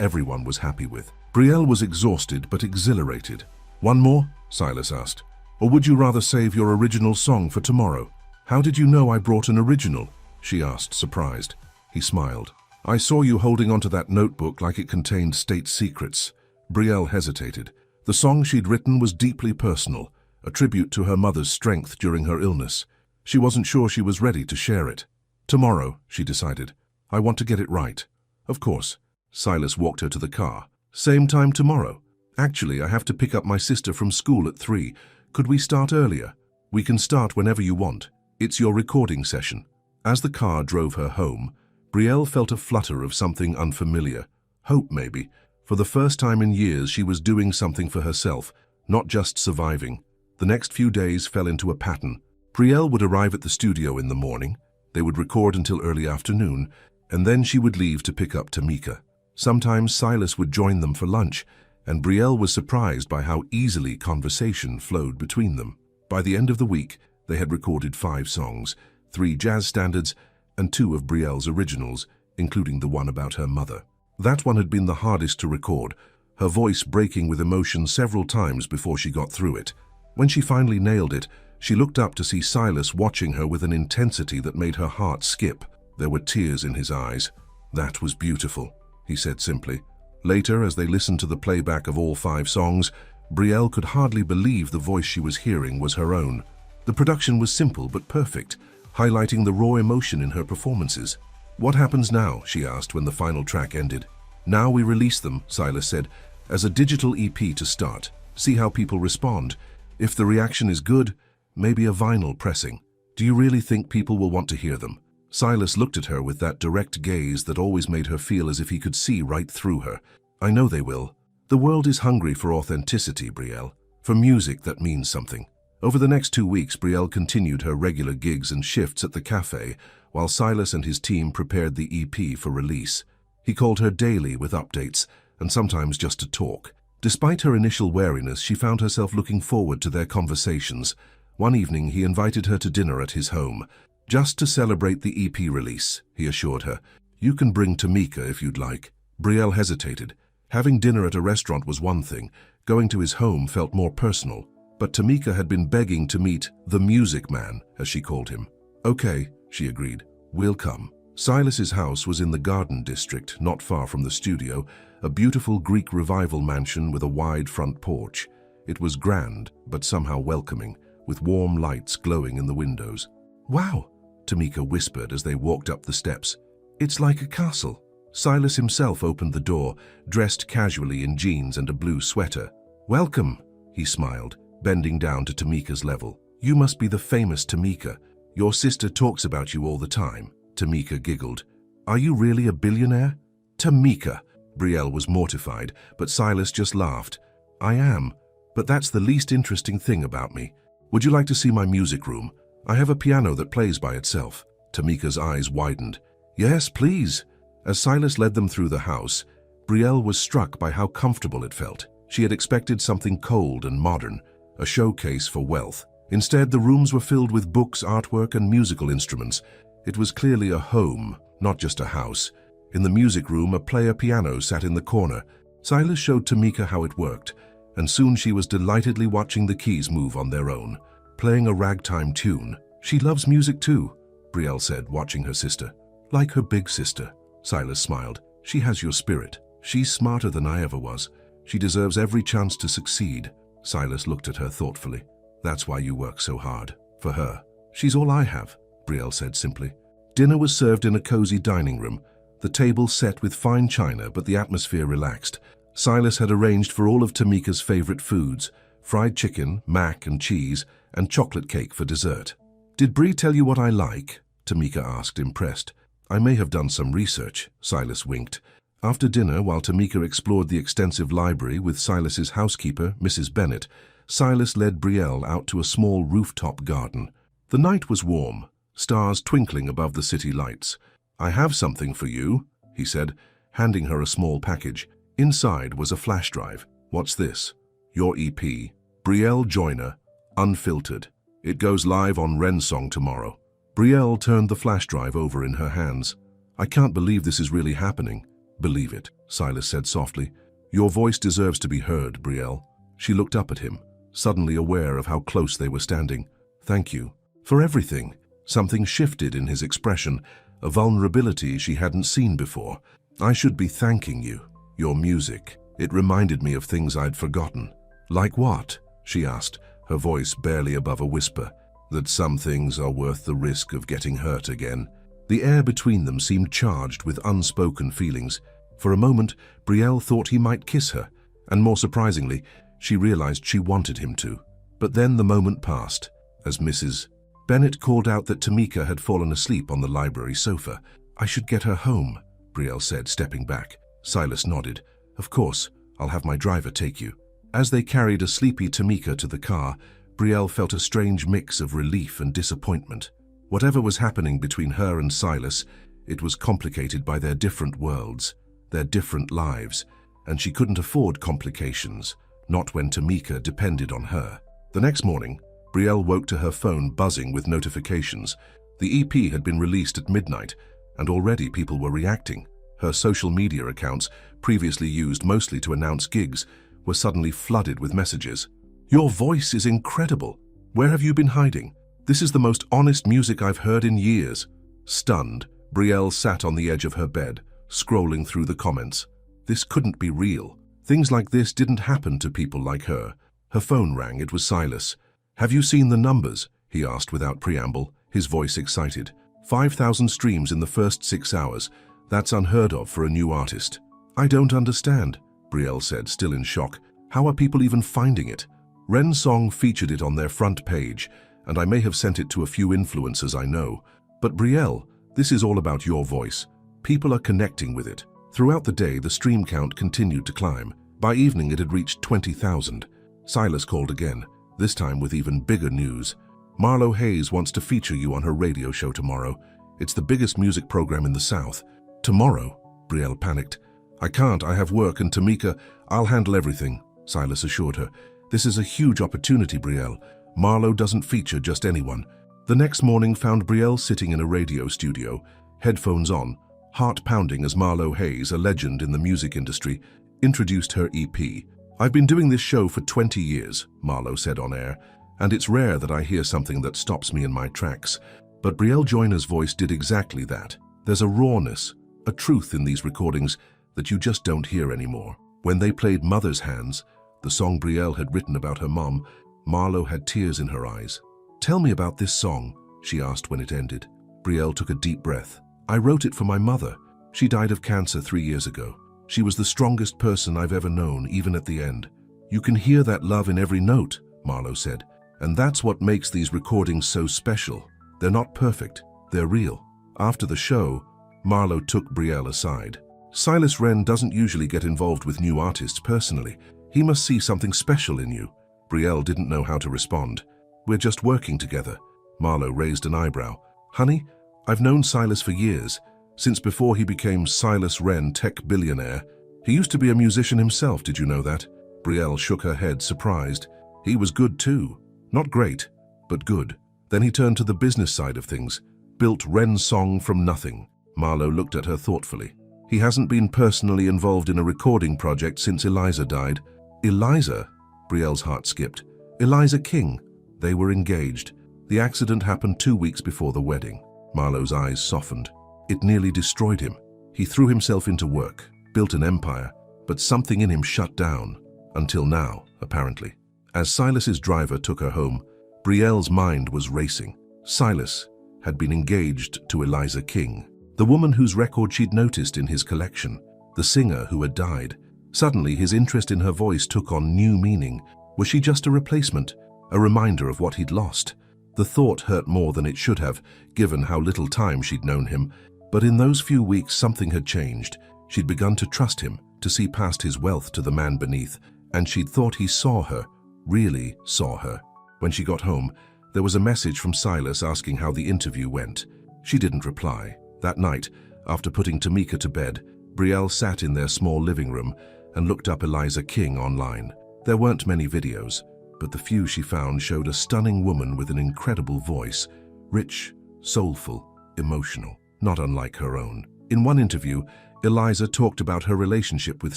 everyone was happy with. Brielle was exhausted but exhilarated. One more? Silas asked. Or would you rather save your original song for tomorrow? How did you know I brought an original? She asked, surprised. He smiled. I saw you holding onto that notebook like it contained state secrets. Brielle hesitated. The song she'd written was deeply personal, a tribute to her mother's strength during her illness. She wasn't sure she was ready to share it. Tomorrow, she decided. I want to get it right. Of course. Silas walked her to the car. Same time tomorrow. Actually, I have to pick up my sister from school at 3. Could we start earlier? We can start whenever you want. It's your recording session. As the car drove her home, Brielle felt a flutter of something unfamiliar. Hope, maybe. For the first time in years, she was doing something for herself, not just surviving. The next few days fell into a pattern. Brielle would arrive at the studio in the morning. They would record until early afternoon, and then she would leave to pick up Tamika. Sometimes Silas would join them for lunch, and Brielle was surprised by how easily conversation flowed between them. By the end of the week, they had recorded 5 songs, 3 jazz standards, and 2 of Brielle's originals, including the one about her mother. That one had been the hardest to record, her voice breaking with emotion several times before she got through it. When she finally nailed it, she looked up to see Silas watching her with an intensity that made her heart skip. There were tears in his eyes. "That was beautiful," he said simply. Later, as they listened to the playback of all 5 songs, Brielle could hardly believe the voice she was hearing was her own. The production was simple but perfect, highlighting the raw emotion in her performances. "What happens now?" she asked when the final track ended. "Now we release them," Silas said, "as a digital EP to start. See how people respond. If the reaction is good, maybe a vinyl pressing. Do you really think people will want to hear them?" Silas looked at her with that direct gaze that always made her feel as if he could see right through her. "I know they will. The world is hungry for authenticity, Brielle, for music that means something." Over the next 2 weeks, Brielle continued her regular gigs and shifts at the cafe, while Silas and his team prepared the EP for release. He called her daily with updates, and sometimes just to talk. Despite her initial wariness, she found herself looking forward to their conversations. One evening, he invited her to dinner at his home. "Just to celebrate the EP release," he assured her. "You can bring Tamika if you'd like." Brielle hesitated. Having dinner at a restaurant was one thing. Going to his home felt more personal. But Tamika had been begging to meet the music man, as she called him. "Okay," she agreed. "We'll come." Silas's house was in the Garden District, not far from the studio, a beautiful Greek Revival mansion with a wide front porch. It was grand, but somehow welcoming, with warm lights glowing in the windows. "Wow," Tamika whispered as they walked up the steps. "It's like a castle." Silas himself opened the door, dressed casually in jeans and a blue sweater. "Welcome," he smiled, bending down to Tamika's level. "You must be the famous Tamika. Your sister talks about you all the time." Tamika giggled. "Are you really a billionaire?" "Tamika!" Brielle was mortified, but Silas just laughed. "I am, but that's the least interesting thing about me. Would you like to see my music room? I have a piano that plays by itself." Tamika's eyes widened. "Yes, please." As Silas led them through the house, Brielle was struck by how comfortable it felt. She had expected something cold and modern, a showcase for wealth. Instead, the rooms were filled with books, artwork, and musical instruments. It was clearly a home, not just a house. In the music room, a player piano sat in the corner. Silas showed Tamika how it worked, and soon she was delightedly watching the keys move on their own, playing a ragtime tune. "She loves music too," Brielle said, watching her sister. "Like her big sister," Silas smiled. "She has your spirit. She's smarter than I ever was. She deserves every chance to succeed." Silas looked at her thoughtfully. "That's why you work so hard. For her. She's all I have," Brielle said simply. Dinner was served in a cozy dining room, the table set with fine china, but the atmosphere relaxed. Silas had arranged for all of Tamika's favorite foods, fried chicken, mac and cheese, and chocolate cake for dessert. "Did Brie tell you what I like?" Tamika asked, impressed. "I may have done some research," Silas winked. After dinner, while Tamika explored the extensive library with Silas's housekeeper, Mrs. Bennett, Silas led Brielle out to a small rooftop garden. The night was warm, stars twinkling above the city lights. "I have something for you," he said, handing her a small package. Inside was a flash drive. "What's this?" "Your EP, Brielle Joyner, Unfiltered. It goes live on Rensong tomorrow." Brielle turned the flash drive over in her hands. "I can't believe this is really happening." "Believe it," Silas said softly. "Your voice deserves to be heard, Brielle." She looked up at him, suddenly aware of how close they were standing. "Thank you. For everything." Something shifted in his expression, a vulnerability she hadn't seen before. "I should be thanking you. Your music. It reminded me of things I'd forgotten." "Like what?" she asked, her voice barely above a whisper. "That some things are worth the risk of getting hurt again." The air between them seemed charged with unspoken feelings. For a moment, Brielle thought he might kiss her, and more surprisingly, she realized she wanted him to. But then the moment passed, as Mrs. Bennett called out that Tamika had fallen asleep on the library sofa. "I should get her home," Brielle said, stepping back. Silas nodded. "Of course, I'll have my driver take you." As they carried a sleepy Tamika to the car, Brielle felt a strange mix of relief and disappointment. Whatever was happening between her and Silas, it was complicated by their different worlds, their different lives, and she couldn't afford complications, not when Tamika depended on her. The next morning, Brielle woke to her phone buzzing with notifications. The EP had been released at midnight, and already people were reacting. Her social media accounts, previously used mostly to announce gigs, were suddenly flooded with messages. "Your voice is incredible. Where have you been hiding? This is the most honest music I've heard in years." Stunned, Brielle sat on the edge of her bed, scrolling through the comments. This couldn't be real. Things like this didn't happen to people like her. Her phone rang. It was Silas. "Have you seen the numbers?" he asked without preamble, his voice excited. 5,000 streams in the first 6 hours. That's unheard of for a new artist." "I don't understand," Brielle said, still in shock. "How are people even finding it?" "Ren's song featured it on their front page, and I may have sent it to a few influencers I know. But Brielle, this is all about your voice. People are connecting with it." Throughout the day, the stream count continued to climb. By evening, it had reached 20,000. Silas called again, this time with even bigger news. "Marlo Hayes wants to feature you on her radio show tomorrow. It's the biggest music program in the South." "Tomorrow?" Brielle panicked. "I can't. I have work, and Tamika, I'll handle everything," Silas assured her. "This is a huge opportunity, Brielle. Marlo doesn't feature just anyone." The next morning found Brielle sitting in a radio studio, headphones on, heart pounding as Marlo Hayes, a legend in the music industry, introduced her EP. "I've been doing this show for 20 years, Marlo said on air, "and it's rare that I hear something that stops me in my tracks." But Brielle Joyner's voice did exactly that. There's a rawness, a truth in these recordings that you just don't hear anymore. When they played Mother's Hands, the song Brielle had written about her mom, Marlo had tears in her eyes. "Tell me about this song," she asked when it ended. Brielle took a deep breath. "I wrote it for my mother. She died of cancer 3 years ago. She was the strongest person I've ever known, even at the end." "You can hear that love in every note," Marlo said. "And that's what makes these recordings so special. They're not perfect, they're real." After the show, Marlo took Brielle aside. "Silas Ren doesn't usually get involved with new artists personally. He must see something special in you." Brielle didn't know how to respond. "We're just working together." Marlo raised an eyebrow. "Honey, I've known Silas for years, since before he became Silas Ren Tech Billionaire. He used to be a musician himself, did you know that?" Brielle shook her head, surprised. "He was good too. Not great, but good. Then he turned to the business side of things, built Ren's song from nothing." Marlo looked at her thoughtfully. "He hasn't been personally involved in a recording project since Eliza died." "Eliza?" Brielle's heart skipped. "Eliza King." They were engaged. The accident happened 2 weeks before the wedding. Marlo's eyes softened. It nearly destroyed him. He threw himself into work, built an empire, but something in him shut down. Until now, apparently. As Silas's driver took her home, Brielle's mind was racing. Silas had been engaged to Eliza King, the woman whose record she'd noticed in his collection, the singer who had died. Suddenly, his interest in her voice took on new meaning. Was she just a replacement, a reminder of what he'd lost? The thought hurt more than it should have, given how little time she'd known him. But in those few weeks, something had changed. She'd begun to trust him, to see past his wealth to the man beneath, and she'd thought he saw her, really saw her. When she got home, there was a message from Silas asking how the interview went. She didn't reply. That night, after putting Tamika to bed, Brielle sat in their small living room and looked up Eliza King online. There weren't many videos, but the few she found showed a stunning woman with an incredible voice, rich, soulful, emotional, not unlike her own. In one interview, Eliza talked about her relationship with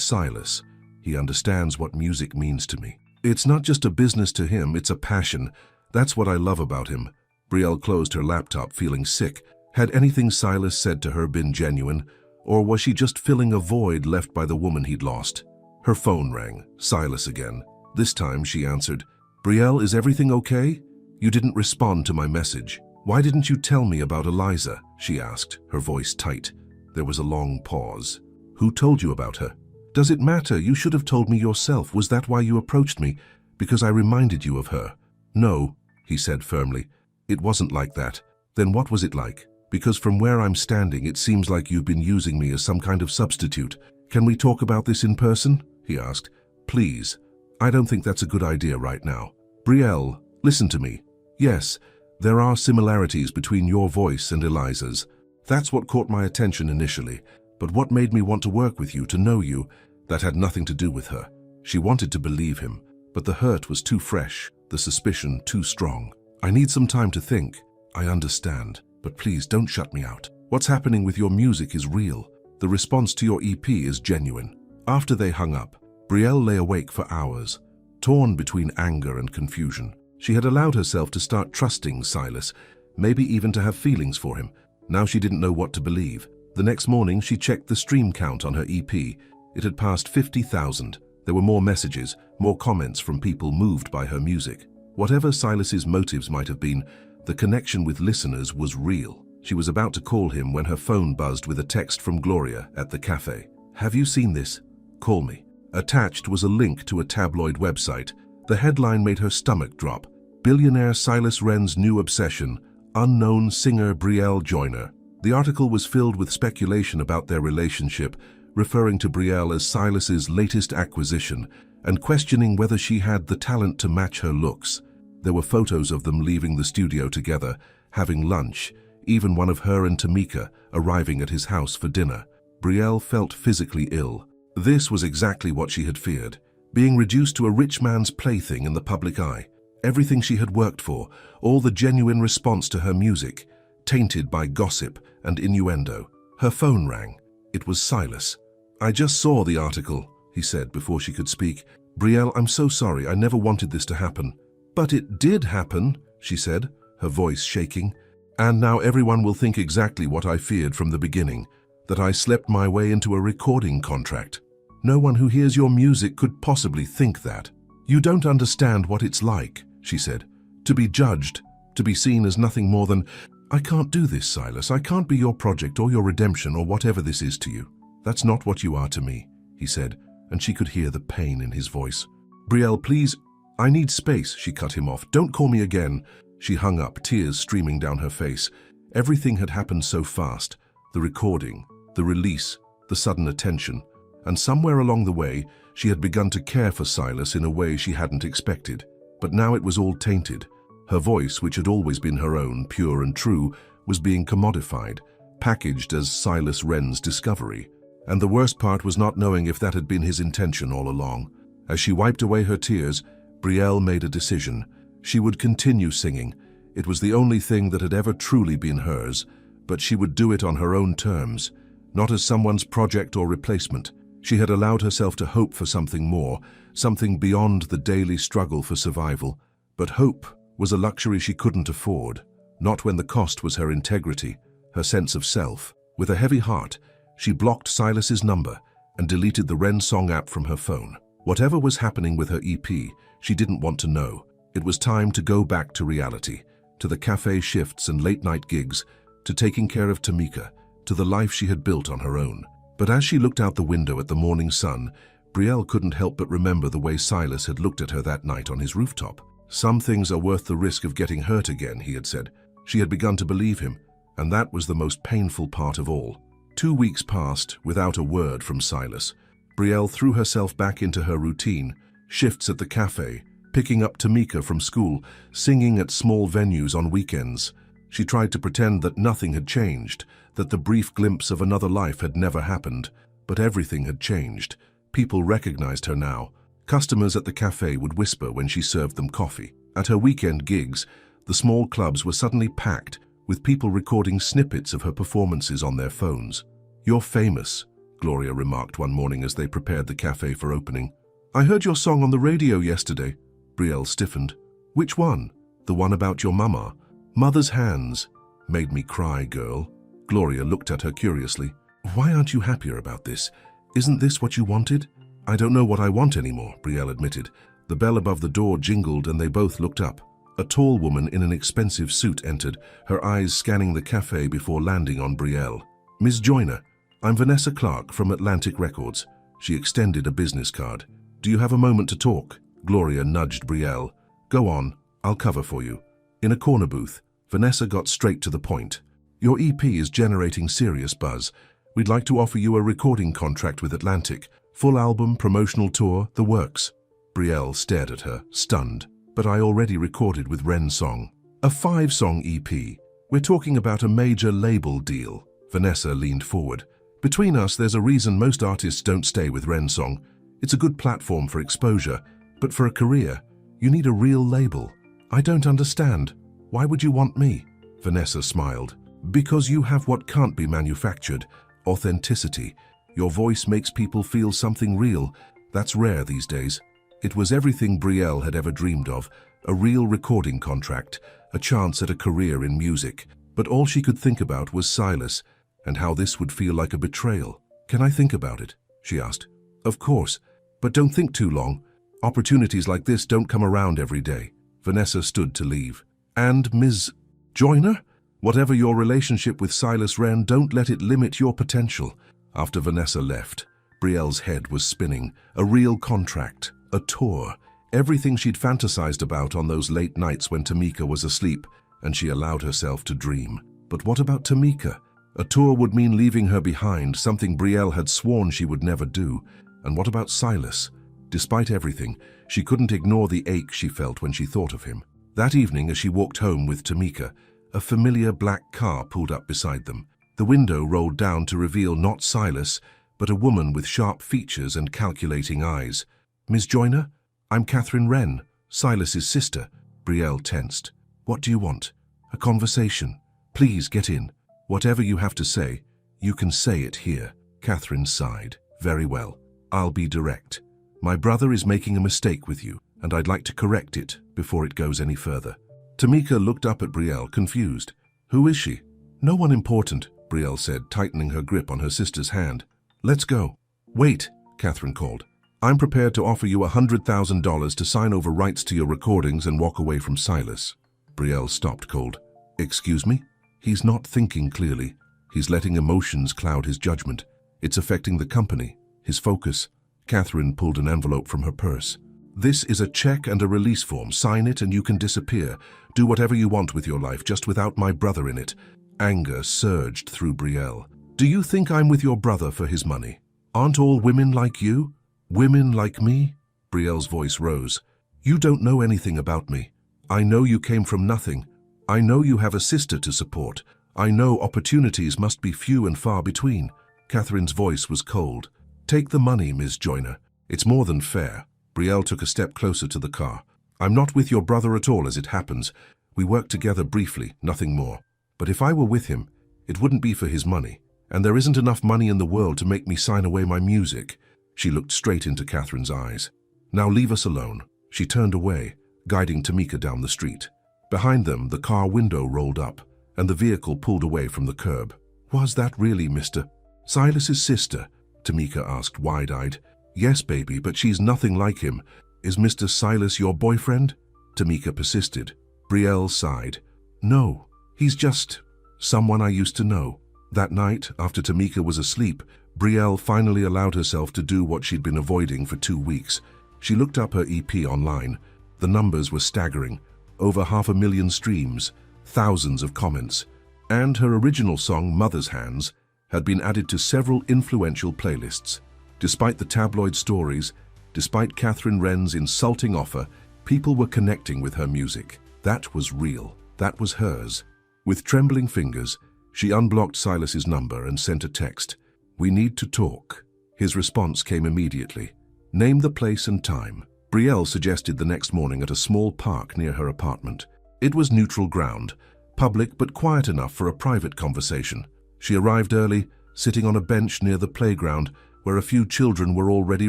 Silas. "He understands what music means to me. It's not just a business to him, it's a passion. That's what I love about him." Brielle closed her laptop, feeling sick. Had anything Silas said to her been genuine, or was she just filling a void left by the woman he'd lost? Her phone rang. Silas again. This time she answered. "Brielle, is everything okay? You didn't respond to my message. Why didn't you tell me about Eliza?" she asked, her voice tight. There was a long pause. "Who told you about her?" "Does it matter? You should have told me yourself. Was that why you approached me? Because I reminded you of her?" "No," he said firmly. "It wasn't like that." "Then what was it like? Because from where I'm standing, it seems like you've been using me as some kind of substitute. Can we talk about this in person?" he asked. "Please. I don't think that's a good idea right now. Brielle, listen to me. Yes, there are similarities between your voice and Eliza's. That's what caught my attention initially. But what made me want to work with you, to know you, that had nothing to do with her." She wanted to believe him, but the hurt was too fresh, the suspicion too strong. "I need some time to think. I understand, but please don't shut me out. What's happening with your music is real. The response to your EP is genuine." After they hung up, Brielle lay awake for hours, torn between anger and confusion. She had allowed herself to start trusting Silas, maybe even to have feelings for him. Now she didn't know what to believe. The next morning, she checked the stream count on her EP. It had passed 50,000. There were more messages, more comments from people moved by her music. Whatever Silas's motives might have been, the connection with listeners was real. She was about to call him when her phone buzzed with a text from Gloria at the cafe. "Have you seen this? Call me." Attached was a link to a tabloid website. The headline made her stomach drop. "Billionaire Silas Wren's new obsession, unknown singer Brielle Joyner." The article was filled with speculation about their relationship, referring to Brielle as Silas's latest acquisition, and questioning whether she had the talent to match her looks. There were photos of them leaving the studio together, having lunch, even one of her and Tamika arriving at his house for dinner. Brielle felt physically ill. This was exactly what she had feared, being reduced to a rich man's plaything in the public eye. Everything she had worked for, all the genuine response to her music, tainted by gossip and innuendo. Her phone rang. It was Silas. "I just saw the article," he said before she could speak. "Brielle, I'm so sorry. I never wanted this to happen." "But it did happen," she said, her voice shaking. "And now everyone will think exactly what I feared from the beginning, that I slept my way into a recording contract. No one who hears your music could possibly think that. You don't understand what it's like," she said, "to be judged, to be seen as nothing more than—" "I can't do this, Silas. I can't be your project or your redemption or whatever this is to you. That's not what you are to me," he said, and she could hear the pain in his voice. "Brielle, please, I need space," she cut him off. "Don't call me again." She hung up, tears streaming down her face. Everything had happened so fast. The recording, the release, the sudden attention. And somewhere along the way, she had begun to care for Silas in a way she hadn't expected. But now it was all tainted. Her voice, which had always been her own, pure and true, was being commodified, packaged as Silas Wren's discovery. And the worst part was not knowing if that had been his intention all along. As she wiped away her tears, Brielle made a decision. She would continue singing. It was the only thing that had ever truly been hers, but she would do it on her own terms, not as someone's project or replacement. She had allowed herself to hope for something more, something beyond the daily struggle for survival. But hope was a luxury she couldn't afford, not when the cost was her integrity, her sense of self. With a heavy heart, she blocked Silas's number and deleted the Wren Song app from her phone. Whatever was happening with her EP, she didn't want to know. It was time to go back to reality, to the cafe shifts and late-night gigs, to taking care of Tamika, to the life she had built on her own. But as she looked out the window at the morning sun, Brielle couldn't help but remember the way Silas had looked at her that night on his rooftop. "Some things are worth the risk of getting hurt again," he had said. She had begun to believe him, and that was the most painful part of all. 2 weeks passed without a word from Silas. Brielle threw herself back into her routine, shifts at the cafe, picking up Tamika from school, singing at small venues on weekends. She tried to pretend that nothing had changed, that the brief glimpse of another life had never happened. But everything had changed. People recognized her now. Customers at the cafe would whisper when she served them coffee. At her weekend gigs, the small clubs were suddenly packed, with people recording snippets of her performances on their phones. "You're famous," Gloria remarked one morning as they prepared the cafe for opening. "I heard your song on the radio yesterday." Brielle stiffened. "Which one?" "The one about your mama." "Mother's hands." Made me cry, girl. Gloria looked at her curiously. Why aren't you happier about this? Isn't this what you wanted? I don't know what I want anymore, Brielle admitted. The bell above the door jingled and they both looked up. A tall woman in an expensive suit entered, her eyes scanning the cafe before landing on Brielle. Ms. Joyner, I'm Vanessa Clark from Atlantic Records. She extended a business card. Do you have a moment to talk? Gloria nudged Brielle. Go on, I'll cover for you. In a corner booth, Vanessa got straight to the point. Your EP is generating serious buzz. We'd like to offer you a recording contract with Atlantic. Full album, promotional tour, the works. Brielle stared at her, stunned. But I already recorded with Ren Song. A 5-song EP. We're talking about a major label deal. Vanessa leaned forward. Between us, there's a reason most artists don't stay with Ren Song. It's a good platform for exposure, but for a career, you need a real label. I don't understand. Why would you want me? Vanessa smiled. Because you have what can't be manufactured. Authenticity. Your voice makes people feel something real. That's rare these days. It was everything Brielle had ever dreamed of. A real recording contract, a chance at a career in music. But all she could think about was Silas, and how this would feel like a betrayal. Can I think about it? She asked. Of course, but don't think too long. Opportunities like this don't come around every day. Vanessa stood to leave. And Ms. Joyner? Whatever your relationship with Silas Wren, don't let it limit your potential. After Vanessa left, Brielle's head was spinning. A real contract, a tour, everything she'd fantasized about on those late nights when Tamika was asleep, and she allowed herself to dream. But what about Tamika? A tour would mean leaving her behind, something Brielle had sworn she would never do. And what about Silas? Despite everything, she couldn't ignore the ache she felt when she thought of him. That evening, as she walked home with Tamika, a familiar black car pulled up beside them. The window rolled down to reveal not Silas, but a woman with sharp features and calculating eyes. Ms. Joyner, I'm Catherine Wren, Silas's sister. Brielle tensed. What do you want? A conversation. Please get in. Whatever you have to say, you can say it here. Catherine sighed. Very well. I'll be direct. My brother is making a mistake with you, and I'd like to correct it before it goes any further. Tamika looked up at Brielle, confused. Who is she? No one important, Brielle said, tightening her grip on her sister's hand. Let's go. Wait, Catherine called. I'm prepared to offer you $100,000 to sign over rights to your recordings and walk away from Silas. Brielle stopped cold. Excuse me? He's not thinking clearly. He's letting emotions cloud his judgment. It's affecting the company, his focus. Catherine pulled an envelope from her purse. This is a check and a release form. Sign it and you can disappear. Do whatever you want with your life, just without my brother in it. Anger surged through Brielle. Do you think I'm with your brother for his money? Aren't all women like you? Women like me? Brielle's voice rose. You don't know anything about me. I know you came from nothing. I know you have a sister to support. I know opportunities must be few and far between. Catherine's voice was cold. Take the money, Ms. Joyner. It's more than fair. Brielle took a step closer to the car. I'm not with your brother at all, as it happens. We worked together briefly, nothing more. But if I were with him, it wouldn't be for his money. And there isn't enough money in the world to make me sign away my music. She looked straight into Catherine's eyes. Now leave us alone. She turned away, guiding Tamika down the street. Behind them, the car window rolled up, and the vehicle pulled away from the curb. Was that really Mr. Silas's sister? Tamika asked, wide-eyed. Yes, baby, but she's nothing like him. Is Mr. Silas your boyfriend? Tamika persisted. Brielle sighed. No, he's just someone I used to know. That night, after Tamika was asleep, Brielle finally allowed herself to do what she'd been avoiding for 2 weeks. She looked up her EP online. The numbers were staggering. Over 500,000 streams, thousands of comments. And her original song, Mother's Hands, had been added to several influential playlists. Despite the tabloid stories, despite Catherine Wren's insulting offer, people were connecting with her music. That was real. That was hers. With trembling fingers, she unblocked Silas's number and sent a text. We need to talk. His response came immediately. Name the place and time. Brielle suggested the next morning at a small park near her apartment. It was neutral ground, public but quiet enough for a private conversation. She arrived early, sitting on a bench near the playground, where a few children were already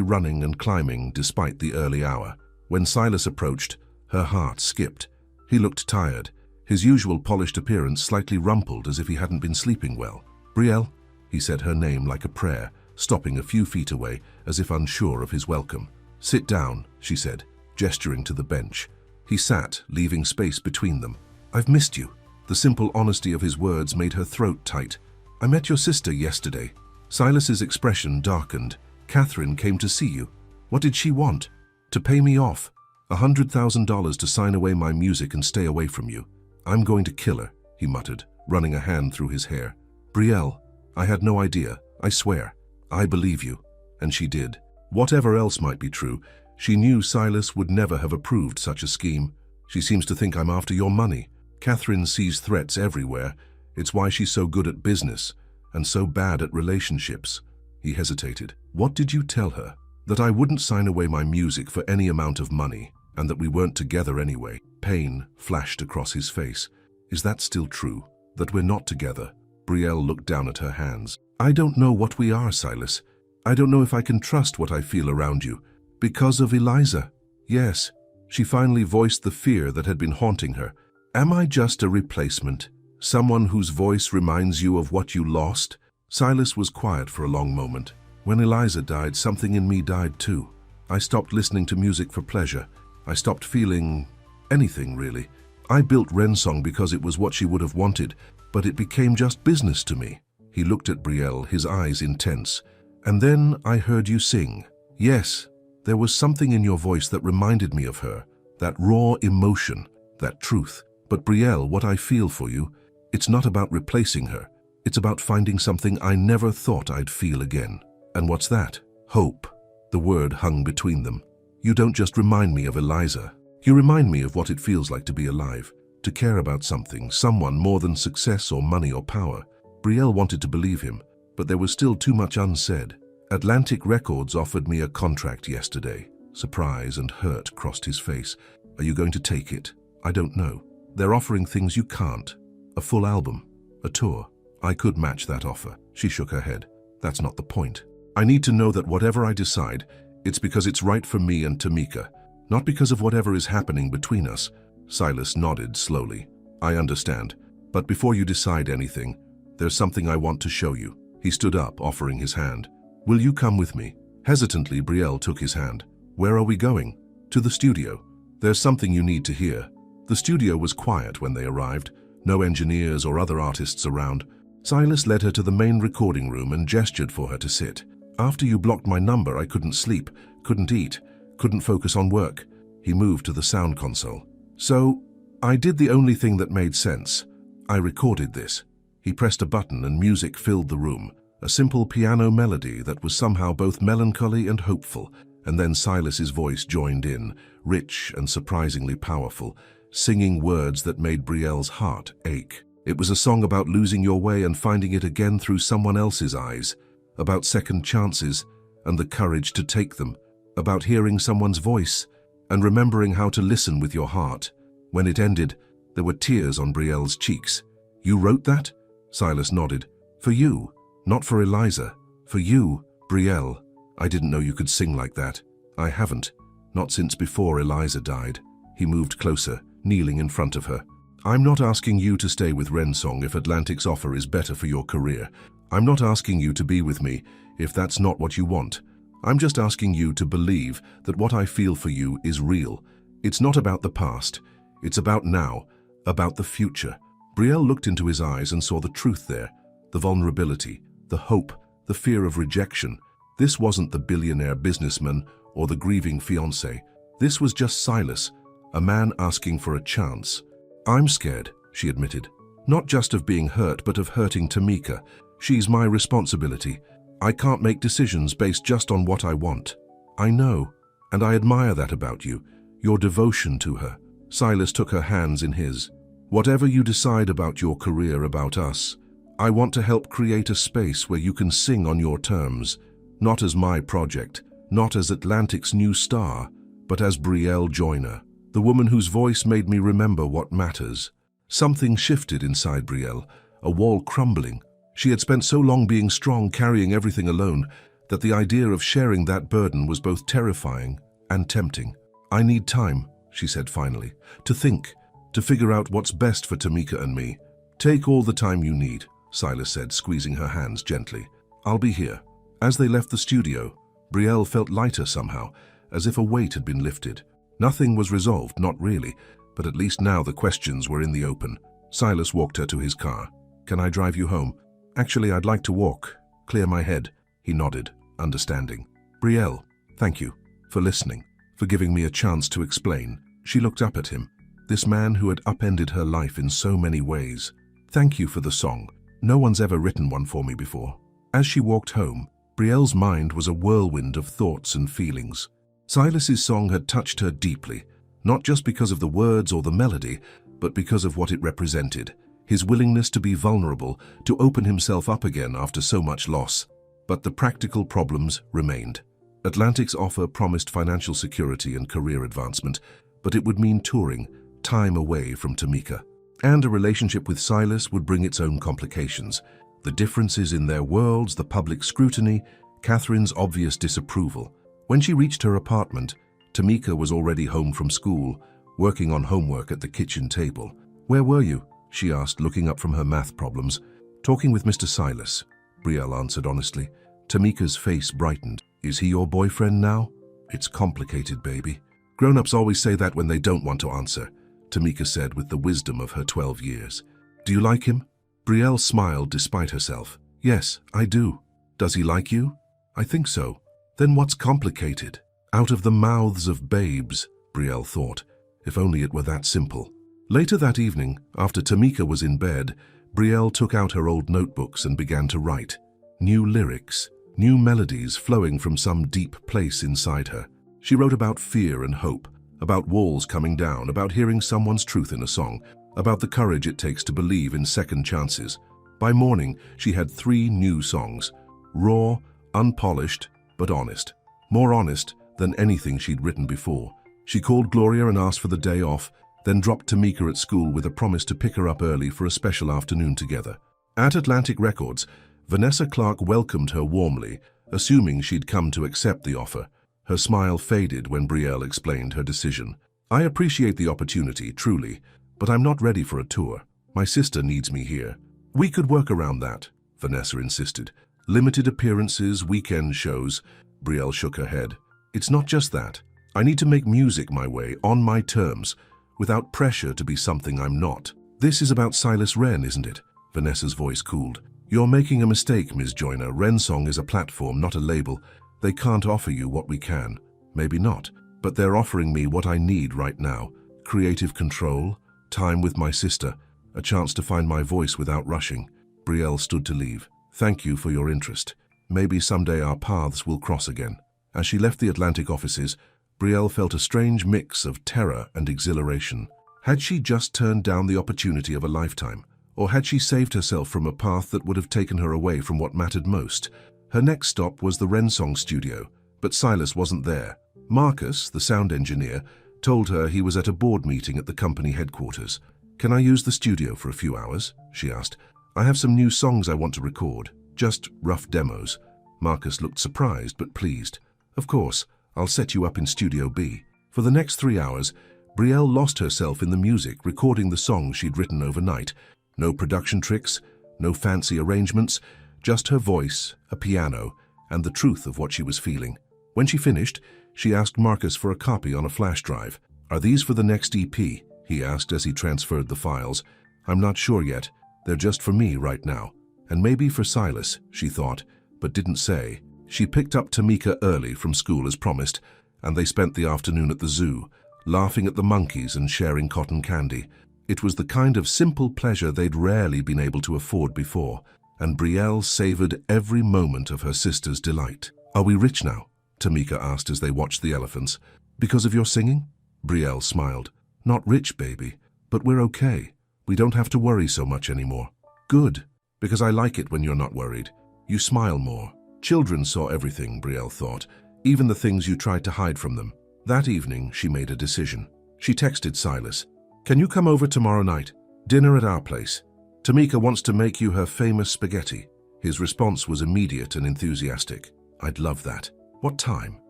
running and climbing despite the early hour. When Silas approached, her heart skipped. He looked tired, his usual polished appearance slightly rumpled as if he hadn't been sleeping well. "Brielle," he said her name like a prayer, stopping a few feet away as if unsure of his welcome. "Sit down," she said, gesturing to the bench. He sat, leaving space between them. "I've missed you." The simple honesty of his words made her throat tight. "I met your sister yesterday." Silas's expression darkened. "Catherine came to see you. What did she want?" "To pay me off. $100,000 to sign away my music and stay away from you." "I'm going to kill her," he muttered, running a hand through his hair. "Brielle, I had no idea, I swear. I believe you." And she did. Whatever else might be true, she knew Silas would never have approved such a scheme. "She seems to think I'm after your money." Catherine sees threats everywhere. It's why she's so good at business and so bad at relationships. He hesitated. "What did you tell her?" "That I wouldn't sign away my music for any amount of money, and that we weren't together anyway." Pain flashed across his face. "Is that still true? That we're not together?" Brielle looked down at her hands. "I don't know what we are, Silas. I don't know if I can trust what I feel around you. Because of Eliza." "Yes." She finally voiced the fear that had been haunting her. "Am I just a replacement? Someone whose voice reminds you of what you lost?" Silas was quiet for a long moment. "When Eliza died, something in me died too. I stopped listening to music for pleasure. I stopped feeling anything, really. I built Rensong because it was what she would have wanted, but it became just business to me." He looked at Brielle, his eyes intense. "And then I heard you sing. Yes, there was something in your voice that reminded me of her, that raw emotion, that truth. But Brielle, what I feel for you, it's not about replacing her. It's about finding something I never thought I'd feel again." "And what's that?" "Hope." The word hung between them. "You don't just remind me of Eliza. You remind me of what it feels like to be alive, to care about something, someone more than success or money or power." Brielle wanted to believe him, but there was still too much unsaid. "Atlantic Records offered me a contract yesterday." Surprise and hurt crossed his face. "Are you going to take it?" "I don't know. They're offering things you can't. A full album, a tour. I could match that offer." She shook her head. "That's not the point. I need to know that whatever I decide, it's because it's right for me and Tamika, not because of whatever is happening between us." Silas nodded slowly. "I understand. But before you decide anything, there's something I want to show you." He stood up, offering his hand. "Will you come with me?" Hesitantly, Brielle took his hand. "Where are we going?" "To the studio. There's something you need to hear." The studio was quiet when they arrived, no engineers or other artists around. Silas led her to the main recording room and gestured for her to sit. "After you blocked my number, I couldn't sleep, couldn't eat, couldn't focus on work." He moved to the sound console. "So, I did the only thing that made sense. I recorded this." He pressed a button and music filled the room, a simple piano melody that was somehow both melancholy and hopeful, and then Silas's voice joined in, rich and surprisingly powerful, singing words that made Brielle's heart ache. It was a song about losing your way and finding it again through someone else's eyes, about second chances and the courage to take them, about hearing someone's voice and remembering how to listen with your heart. When it ended, there were tears on Brielle's cheeks. "You wrote that?" Silas nodded. "For you, not for Eliza. For you, Brielle. I didn't know you could sing like that." "I haven't. Not since before Eliza died." He moved closer, kneeling in front of her. "I'm not asking you to stay with Rensong if Atlantic's offer is better for your career. I'm not asking you to be with me if that's not what you want. I'm just asking you to believe that what I feel for you is real. It's not about the past. It's about now, about the future." Brielle looked into his eyes and saw the truth there, the vulnerability, the hope, the fear of rejection. This wasn't the billionaire businessman or the grieving fiancé. This was just Silas, a man asking for a chance. "I'm scared," she admitted. "Not just of being hurt, but of hurting Tamika. She's my responsibility. I can't make decisions based just on what I want." "I know, and I admire that about you, your devotion to her." Silas took her hands in his. "Whatever you decide about your career, about us, I want to help create a space where you can sing on your terms, not as my project, not as Atlantic's new star, but as Brielle Joyner, the woman whose voice made me remember what matters." Something shifted inside Brielle, a wall crumbling. She had spent so long being strong, carrying everything alone, that the idea of sharing that burden was both terrifying and tempting. "I need time," she said finally, "to think, to figure out what's best for Tamika and me. Take all the time you need, Silas said, squeezing her hands gently. I'll be here. As they left the studio, Brielle felt lighter somehow, as if a weight had been lifted. Nothing was resolved, not really, but at least now the questions were in the open. Silas walked her to his car. Can I drive you home? Actually, I'd like to walk. Clear my head. He nodded, understanding. Brielle, thank you for listening, for giving me a chance to explain. She looked up at him, this man who had upended her life in so many ways. Thank you for the song. No one's ever written one for me before. As she walked home, Brielle's mind was a whirlwind of thoughts and feelings. Silas's song had touched her deeply, not just because of the words or the melody, but because of what it represented, his willingness to be vulnerable, to open himself up again after so much loss. But the practical problems remained. Atlantic's offer promised financial security and career advancement, but it would mean touring, time away from Tamika. And a relationship with Silas would bring its own complications. The differences in their worlds, the public scrutiny, Catherine's obvious disapproval. When she reached her apartment, Tamika was already home from school, working on homework at the kitchen table. Where were you? She asked, looking up from her math problems. Talking with Mr. Silas, Brielle answered honestly. Tamika's face brightened. Is he your boyfriend now? It's complicated, baby. Grown-ups always say that when they don't want to answer, Tamika said with the wisdom of her 12 years. Do you like him? Brielle smiled despite herself. Yes, I do. Does he like you? I think so. Then what's complicated? Out of the mouths of babes, Brielle thought. If only it were that simple. Later that evening, after Tamika was in bed, Brielle took out her old notebooks and began to write. New lyrics, new melodies flowing from some deep place inside her. She wrote about fear and hope, about walls coming down, about hearing someone's truth in a song, about the courage it takes to believe in second chances. By morning, she had 3 new songs, raw, unpolished, but honest. More honest than anything she'd written before. She called Gloria and asked for the day off, then dropped Tamika at school with a promise to pick her up early for a special afternoon together. At Atlantic Records, Vanessa Clark welcomed her warmly, assuming she'd come to accept the offer. Her smile faded when Brielle explained her decision. I appreciate the opportunity, truly, but I'm not ready for a tour. My sister needs me here. We could work around that, Vanessa insisted. Limited appearances, weekend shows. Brielle shook her head. It's not just that. I need to make music my way, on my terms, without pressure to be something I'm not. This is about Silas Wren, isn't it? Vanessa's voice cooled. You're making a mistake, Ms. Joyner. Wrensong is a platform, not a label. They can't offer you what we can. Maybe not, but they're offering me what I need right now. Creative control, time with my sister, a chance to find my voice without rushing. Brielle stood to leave. Thank you for your interest. Maybe someday our paths will cross again. As she left the Atlantic offices, Brielle felt a strange mix of terror and exhilaration. Had she just turned down the opportunity of a lifetime? Or had she saved herself from a path that would have taken her away from what mattered most? Her next stop was the Wrensong studio, but Silas wasn't there. Marcus, the sound engineer, told her he was at a board meeting at the company headquarters. Can I use the studio for a few hours? She asked. I have some new songs I want to record, just rough demos. Marcus looked surprised but pleased. Of course, I'll set you up in Studio B. For the next 3 hours, Brielle lost herself in the music, recording the songs she'd written overnight. No production tricks, no fancy arrangements, just her voice, a piano, and the truth of what she was feeling. When she finished, she asked Marcus for a copy on a flash drive. Are these for the next EP? He asked as he transferred the files. I'm not sure yet. They're just for me right now. And maybe for Silas, she thought, but didn't say. She picked up Tamika early from school as promised, and they spent the afternoon at the zoo, laughing at the monkeys and sharing cotton candy. It was the kind of simple pleasure they'd rarely been able to afford before, and Brielle savored every moment of her sister's delight. Are we rich now? Tamika asked as they watched the elephants. Because of your singing? Brielle smiled. Not rich, baby, but we're okay. We don't have to worry so much anymore. Good, because I like it when you're not worried. You smile more. Children saw everything, Brielle thought, even the things you tried to hide from them. That evening, she made a decision. She texted Silas. Can you come over tomorrow night? Dinner at our place. Tamika wants to make you her famous spaghetti. His response was immediate and enthusiastic. I'd love that. What time?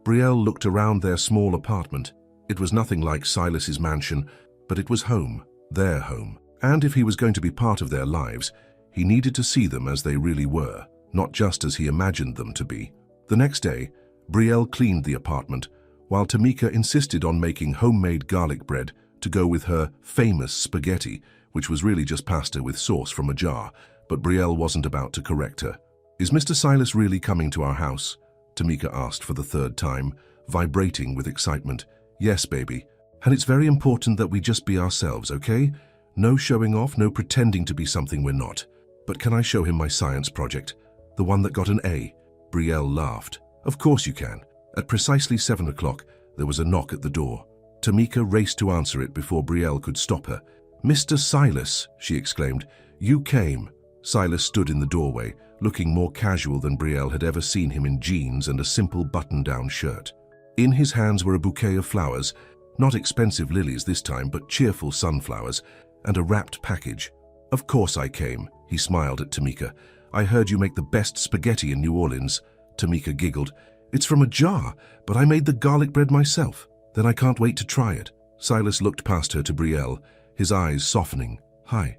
Brielle looked around their small apartment. It was nothing like Silas's mansion, but it was home. their home. And if he was going to be part of their lives, he needed to see them as they really were, not just as he imagined them to be. The next day, Brielle cleaned the apartment, while Tamika insisted on making homemade garlic bread to go with her famous spaghetti, which was really just pasta with sauce from a jar, but Brielle wasn't about to correct her. "Is Mr. Silas really coming to our house?" Tamika asked for the third time, vibrating with excitement. "Yes, baby. And it's very important that we just be ourselves, okay? No showing off, no pretending to be something we're not. But can I show him my science project? The one that got an A?" Brielle laughed. "Of course you can." At precisely 7 o'clock, there was a knock at the door. Tamika raced to answer it before Brielle could stop her. "Mr. Silas," she exclaimed, "you came." Silas stood in the doorway, looking more casual than Brielle had ever seen him, in jeans and a simple button-down shirt. In his hands were a bouquet of flowers, not expensive lilies this time, but cheerful sunflowers, and a wrapped package. "Of course I came," he smiled at Tamika. "I heard you make the best spaghetti in New Orleans." Tamika giggled. "It's from a jar, but I made the garlic bread myself." "Then I can't wait to try it." Silas looked past her to Brielle, his eyes softening. Hi,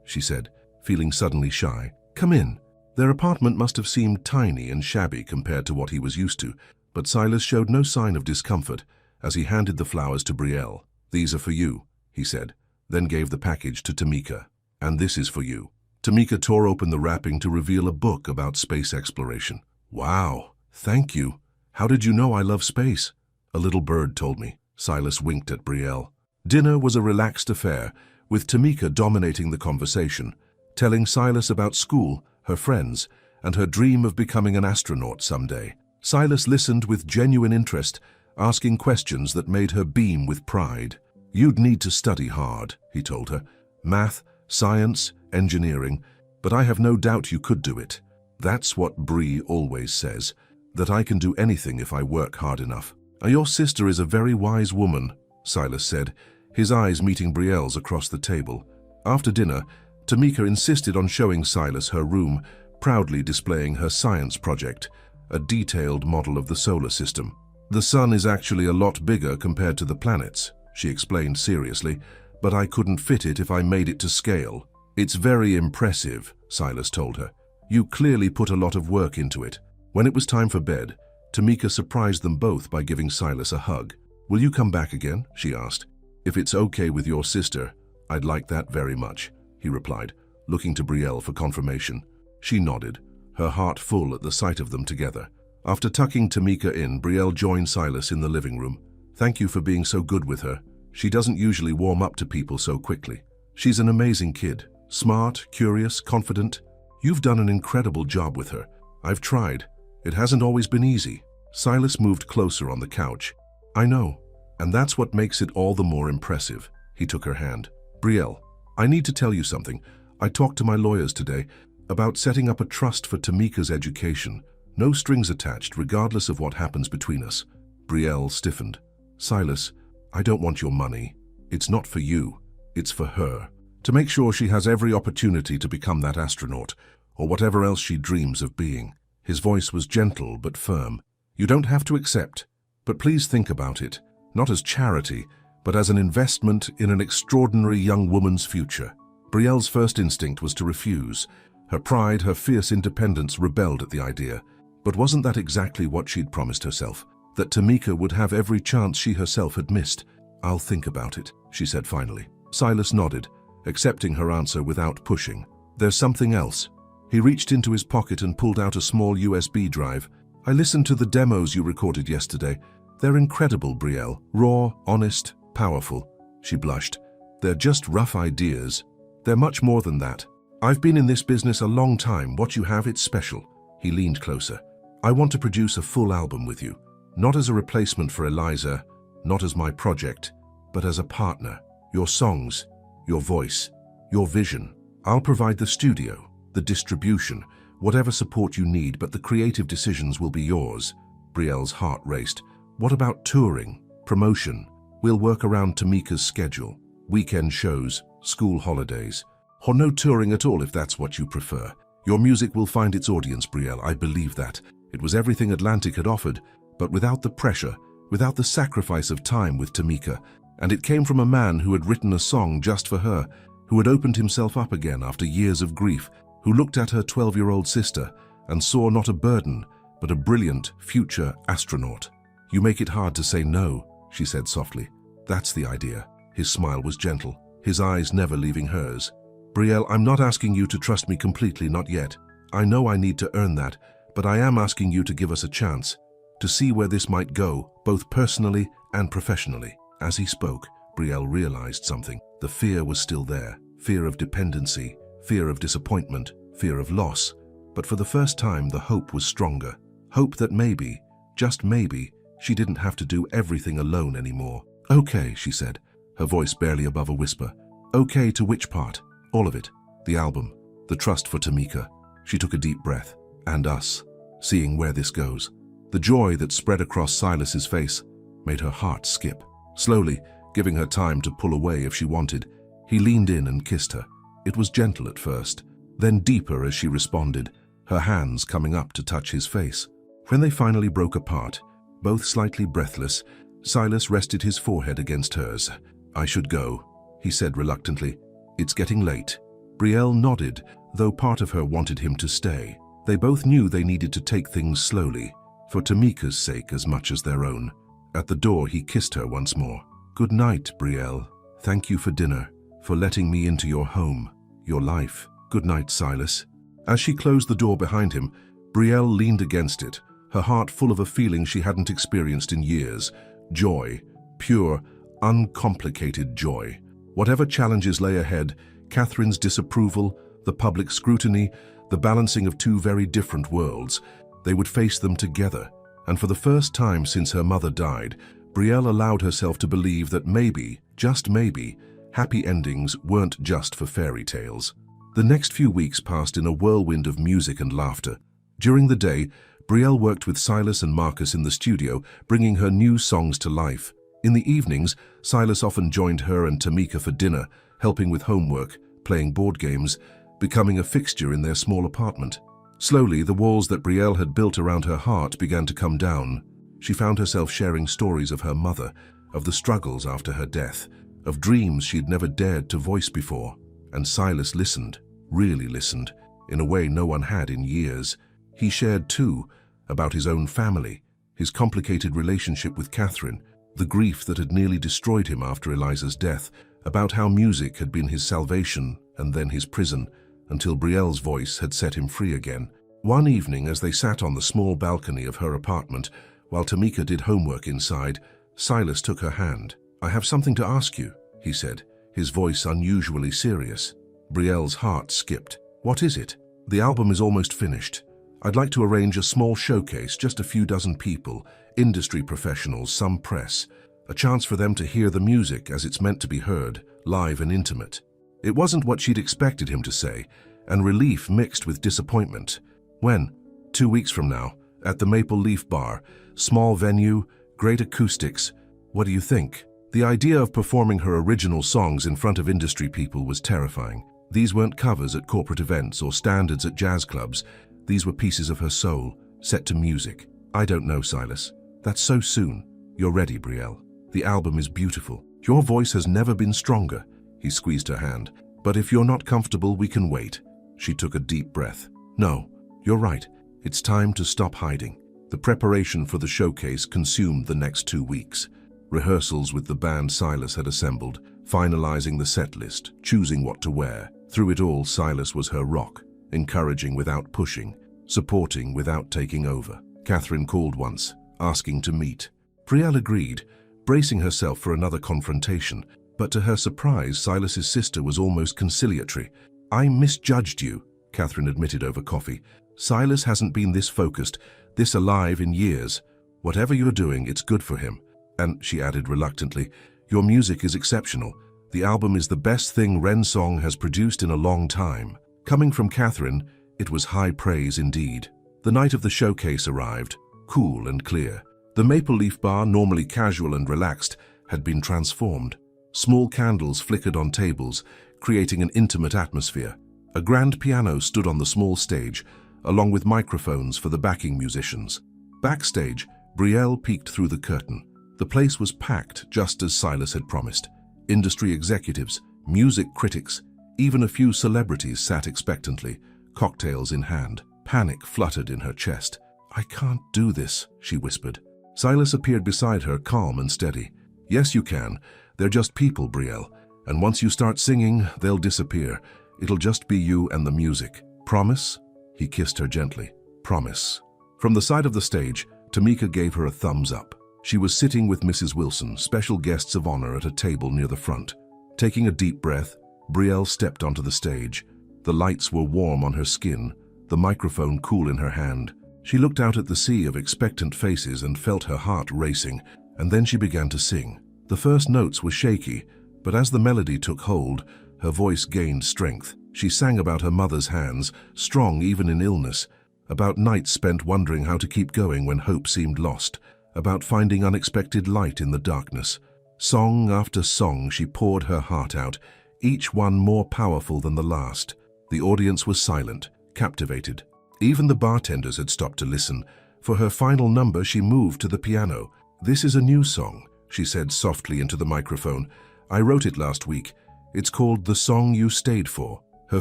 she said, feeling suddenly shy. "Come in." Their apartment must have seemed tiny and shabby compared to what he was used to, but Silas showed no sign of discomfort as he handed the flowers to Brielle. "These are for you," he said, then gave the package to Tamika. "And this is for you." Tamika tore open the wrapping to reveal a book about space exploration. "Wow, thank you. How did you know I love space?" "A little bird told me." Silas winked at Brielle. Dinner was a relaxed affair, with Tamika dominating the conversation, telling Silas about school, her friends, and her dream of becoming an astronaut someday. Silas listened with genuine interest, asking questions that made her beam with pride. "You'd need to study hard," he told her. "Math, science, engineering, but I have no doubt you could do it. That's what Bree always says, that I can do anything if I work hard enough." "Your sister is a very wise woman," Silas said, his eyes meeting Brielle's across the table. After dinner, Tamika insisted on showing Silas her room, proudly displaying her science project, a detailed model of the solar system. "The sun is actually a lot bigger compared to the planets," she explained seriously, "but I couldn't fit it if I made it to scale." "It's very impressive," Silas told her. "You clearly put a lot of work into it." When it was time for bed, Tamika surprised them both by giving Silas a hug. "Will you come back again?" she asked. "If it's okay with your sister, I'd like that very much," he replied, looking to Brielle for confirmation. She nodded, her heart full at the sight of them together. After tucking Tamika in, Brielle joined Silas in the living room. "Thank you for being so good with her. She doesn't usually warm up to people so quickly. She's an amazing kid, smart, curious, confident. You've done an incredible job with her. I've tried. It hasn't always been easy." Silas moved closer on the couch. "I know, and that's what makes it all the more impressive." He took her hand. "Brielle, I need to tell you something. I talked to my lawyers today about setting up a trust for Tamika's education. No strings attached, regardless of what happens between us." Brielle stiffened. "Silas, I don't want your money. It's not for you. It's for her. To make sure she has every opportunity to become that astronaut, or whatever else she dreams of being." His voice was gentle but firm. "You don't have to accept, but please think about it, not as charity, but as an investment in an extraordinary young woman's future." Brielle's first instinct was to refuse. Her pride, her fierce independence rebelled at the idea. But wasn't that exactly what she'd promised herself? That Tamika would have every chance she herself had missed? "I'll think about it," she said finally. Silas nodded, accepting her answer without pushing. "There's something else." He reached into his pocket and pulled out a small USB drive. "I listened to the demos you recorded yesterday. They're incredible, Brielle. Raw, honest, powerful." She blushed. "They're just rough ideas. They're much more than that. I've been in this business a long time. What you have, it's special." He leaned closer. "I want to produce a full album with you. Not as a replacement for Eliza, not as my project, but as a partner. Your songs, your voice, your vision. I'll provide the studio, the distribution, whatever support you need, but the creative decisions will be yours." Brielle's heart raced. "What about touring, promotion? We'll work around Tamika's schedule. Weekend shows, school holidays. Or no touring at all if that's what you prefer. Your music will find its audience, Brielle, I believe that." It was everything Atlantic had offered, but without the pressure, without the sacrifice of time with Tamika. And it came from a man who had written a song just for her, who had opened himself up again after years of grief, who looked at her 12-year-old sister and saw not a burden, but a brilliant future astronaut. "You make it hard to say no," she said softly. "That's the idea." His smile was gentle, his eyes never leaving hers. "Brielle, I'm not asking you to trust me completely, not yet. I know I need to earn that, but I am asking you to give us a chance, to see where this might go, both personally and professionally." As he spoke, Brielle realized something. The fear was still there. Fear of dependency, fear of disappointment, fear of loss. But for the first time, the hope was stronger. Hope that maybe, just maybe, she didn't have to do everything alone anymore. "Okay," she said, her voice barely above a whisper. "Okay to which part?" "All of it. The album, the trust for Tamika." She took a deep breath. "And us. Seeing where this goes." The joy that spread across Silas's face made her heart skip. Slowly, giving her time to pull away if she wanted, he leaned in and kissed her. It was gentle at first, then deeper as she responded, her hands coming up to touch his face. When they finally broke apart, both slightly breathless, Silas rested his forehead against hers. "I should go," he said reluctantly. "It's getting late." Brielle nodded, though part of her wanted him to stay. They both knew they needed to take things slowly, for Tamika's sake as much as their own. At the door, he kissed her once more. "Good night, Brielle. Thank you for dinner, for letting me into your home, your life. Good night, Silas." As she closed the door behind him, Brielle leaned against it, her heart full of a feeling she hadn't experienced in years. Joy. Pure, uncomplicated joy. Whatever challenges lay ahead, Catherine's disapproval, the public scrutiny, the balancing of two very different worlds, they would face them together. And for the first time since her mother died, Brielle allowed herself to believe that maybe, just maybe, happy endings weren't just for fairy tales. The next few weeks passed in a whirlwind of music and laughter. During the day, Brielle worked with Silas and Marcus in the studio, bringing her new songs to life. In the evenings, Silas often joined her and Tamika for dinner, helping with homework, playing board games, becoming a fixture in their small apartment. Slowly, the walls that Brielle had built around her heart began to come down. She found herself sharing stories of her mother, of the struggles after her death, of dreams she'd never dared to voice before. And Silas listened, really listened, in a way no one had in years. He shared, too, about his own family, his complicated relationship with Catherine, the grief that had nearly destroyed him after Eliza's death, about how music had been his salvation and then his prison, until Brielle's voice had set him free again. One evening, as they sat on the small balcony of her apartment, while Tamika did homework inside, Silas took her hand. "I have something to ask you," he said, his voice unusually serious. Brielle's heart skipped. "What is it?" "The album is almost finished. I'd like to arrange a small showcase, just a few dozen people, industry professionals, some press, a chance for them to hear the music as it's meant to be heard, live and intimate." It wasn't what she'd expected him to say, and relief mixed with disappointment. "When?" "2 weeks from now, at the Maple Leaf Bar. Small venue, great acoustics. What do you think?" The idea of performing her original songs in front of industry people was terrifying. These weren't covers at corporate events or standards at jazz clubs. These were pieces of her soul, set to music. "I don't know, Silas. That's so soon." "You're ready, Brielle. The album is beautiful. Your voice has never been stronger." He squeezed her hand. "But if you're not comfortable, we can wait." She took a deep breath. "No, you're right. It's time to stop hiding." The preparation for the showcase consumed the next 2 weeks. Rehearsals with the band Silas had assembled, finalizing the set list, choosing what to wear. Through it all, Silas was her rock, encouraging without pushing, supporting without taking over. Catherine called once, asking to meet. Brielle agreed, bracing herself for another confrontation. But to her surprise, Silas's sister was almost conciliatory. "I misjudged you," Catherine admitted over coffee. "Silas hasn't been this focused, this alive in years. Whatever you're doing, it's good for him." And she added reluctantly, "Your music is exceptional. The album is the best thing Rensong has produced in a long time." Coming from Catherine, it was high praise indeed. The night of the showcase arrived, cool and clear. The Maple Leaf Bar, normally casual and relaxed, had been transformed. Small candles flickered on tables, creating an intimate atmosphere. A grand piano stood on the small stage, along with microphones for the backing musicians. Backstage, Brielle peeked through the curtain. The place was packed just as Silas had promised. Industry executives, music critics, even a few celebrities sat expectantly, cocktails in hand. Panic fluttered in her chest. "I can't do this," she whispered. Silas appeared beside her, calm and steady. "Yes, you can. They're just people, Brielle. And once you start singing, they'll disappear. It'll just be you and the music. Promise?" He kissed her gently. "Promise." From the side of the stage, Tamika gave her a thumbs up. She was sitting with Mrs. Wilson, special guests of honor, at a table near the front. Taking a deep breath, Brielle stepped onto the stage. The lights were warm on her skin, the microphone cool in her hand. She looked out at the sea of expectant faces and felt her heart racing, and then she began to sing. The first notes were shaky, but as the melody took hold, her voice gained strength. She sang about her mother's hands, strong even in illness, about nights spent wondering how to keep going when hope seemed lost, about finding unexpected light in the darkness. Song after song, she poured her heart out, each one more powerful than the last. The audience was silent, captivated. Even the bartenders had stopped to listen. For her final number, she moved to the piano. "This is a new song," she said softly into the microphone. "I wrote it last week. It's called The Song You Stayed For." Her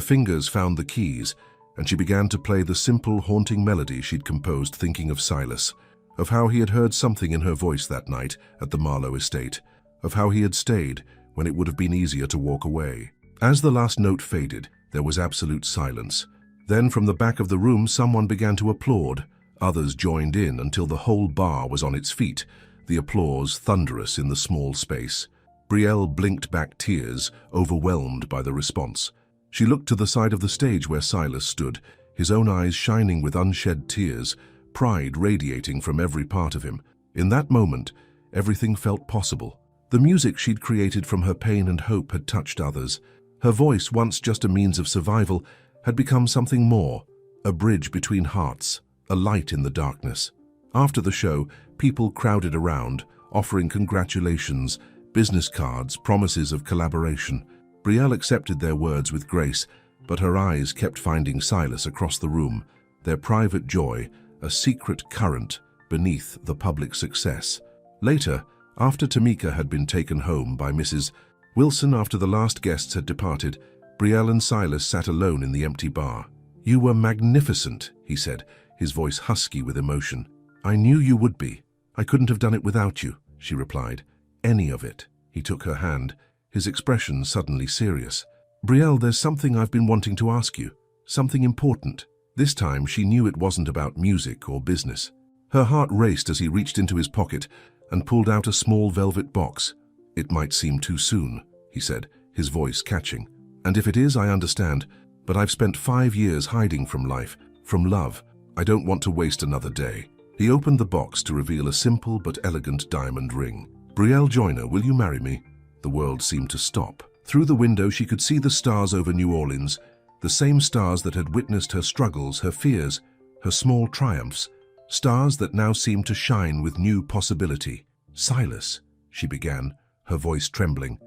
fingers found the keys, and she began to play the simple, haunting melody she'd composed thinking of Silas, of how he had heard something in her voice that night at the Marlowe estate, of how he had stayed when it would have been easier to walk away. As the last note faded, there was absolute silence. Then from the back of the room, someone began to applaud. Others joined in until the whole bar was on its feet, the applause thunderous in the small space. Brielle blinked back tears, overwhelmed by the response. She looked to the side of the stage where Silas stood, his own eyes shining with unshed tears, pride radiating from every part of him. In that moment, everything felt possible. The music she'd created from her pain and hope had touched others. Her voice, once just a means of survival, had become something more, a bridge between hearts, a light in the darkness. After the show, people crowded around, offering congratulations, business cards, promises of collaboration. Brielle accepted their words with grace, but her eyes kept finding Silas across the room, their private joy, a secret current beneath the public success. Later, after Tamika had been taken home by Mrs. Wilson after the last guests had departed, Brielle and Silas sat alone in the empty bar. "You were magnificent," he said, his voice husky with emotion. "I knew you would be. I couldn't have done it without you," she replied. "Any of it." He took her hand, his expression suddenly serious. "Brielle, there's something I've been wanting to ask you. Something important." This time she knew it wasn't about music or business. Her heart raced as he reached into his pocket and pulled out a small velvet box. "It might seem too soon," he said, his voice catching. "And if it is, I understand. But I've spent 5 years hiding from life, from love. I don't want to waste another day." He opened the box to reveal a simple but elegant diamond ring. "Brielle Joyner, will you marry me?" The world seemed to stop. Through the window she could see the stars over New Orleans, the same stars that had witnessed her struggles, her fears, her small triumphs, stars that now seemed to shine with new possibility. "Silas," she began, her voice trembling.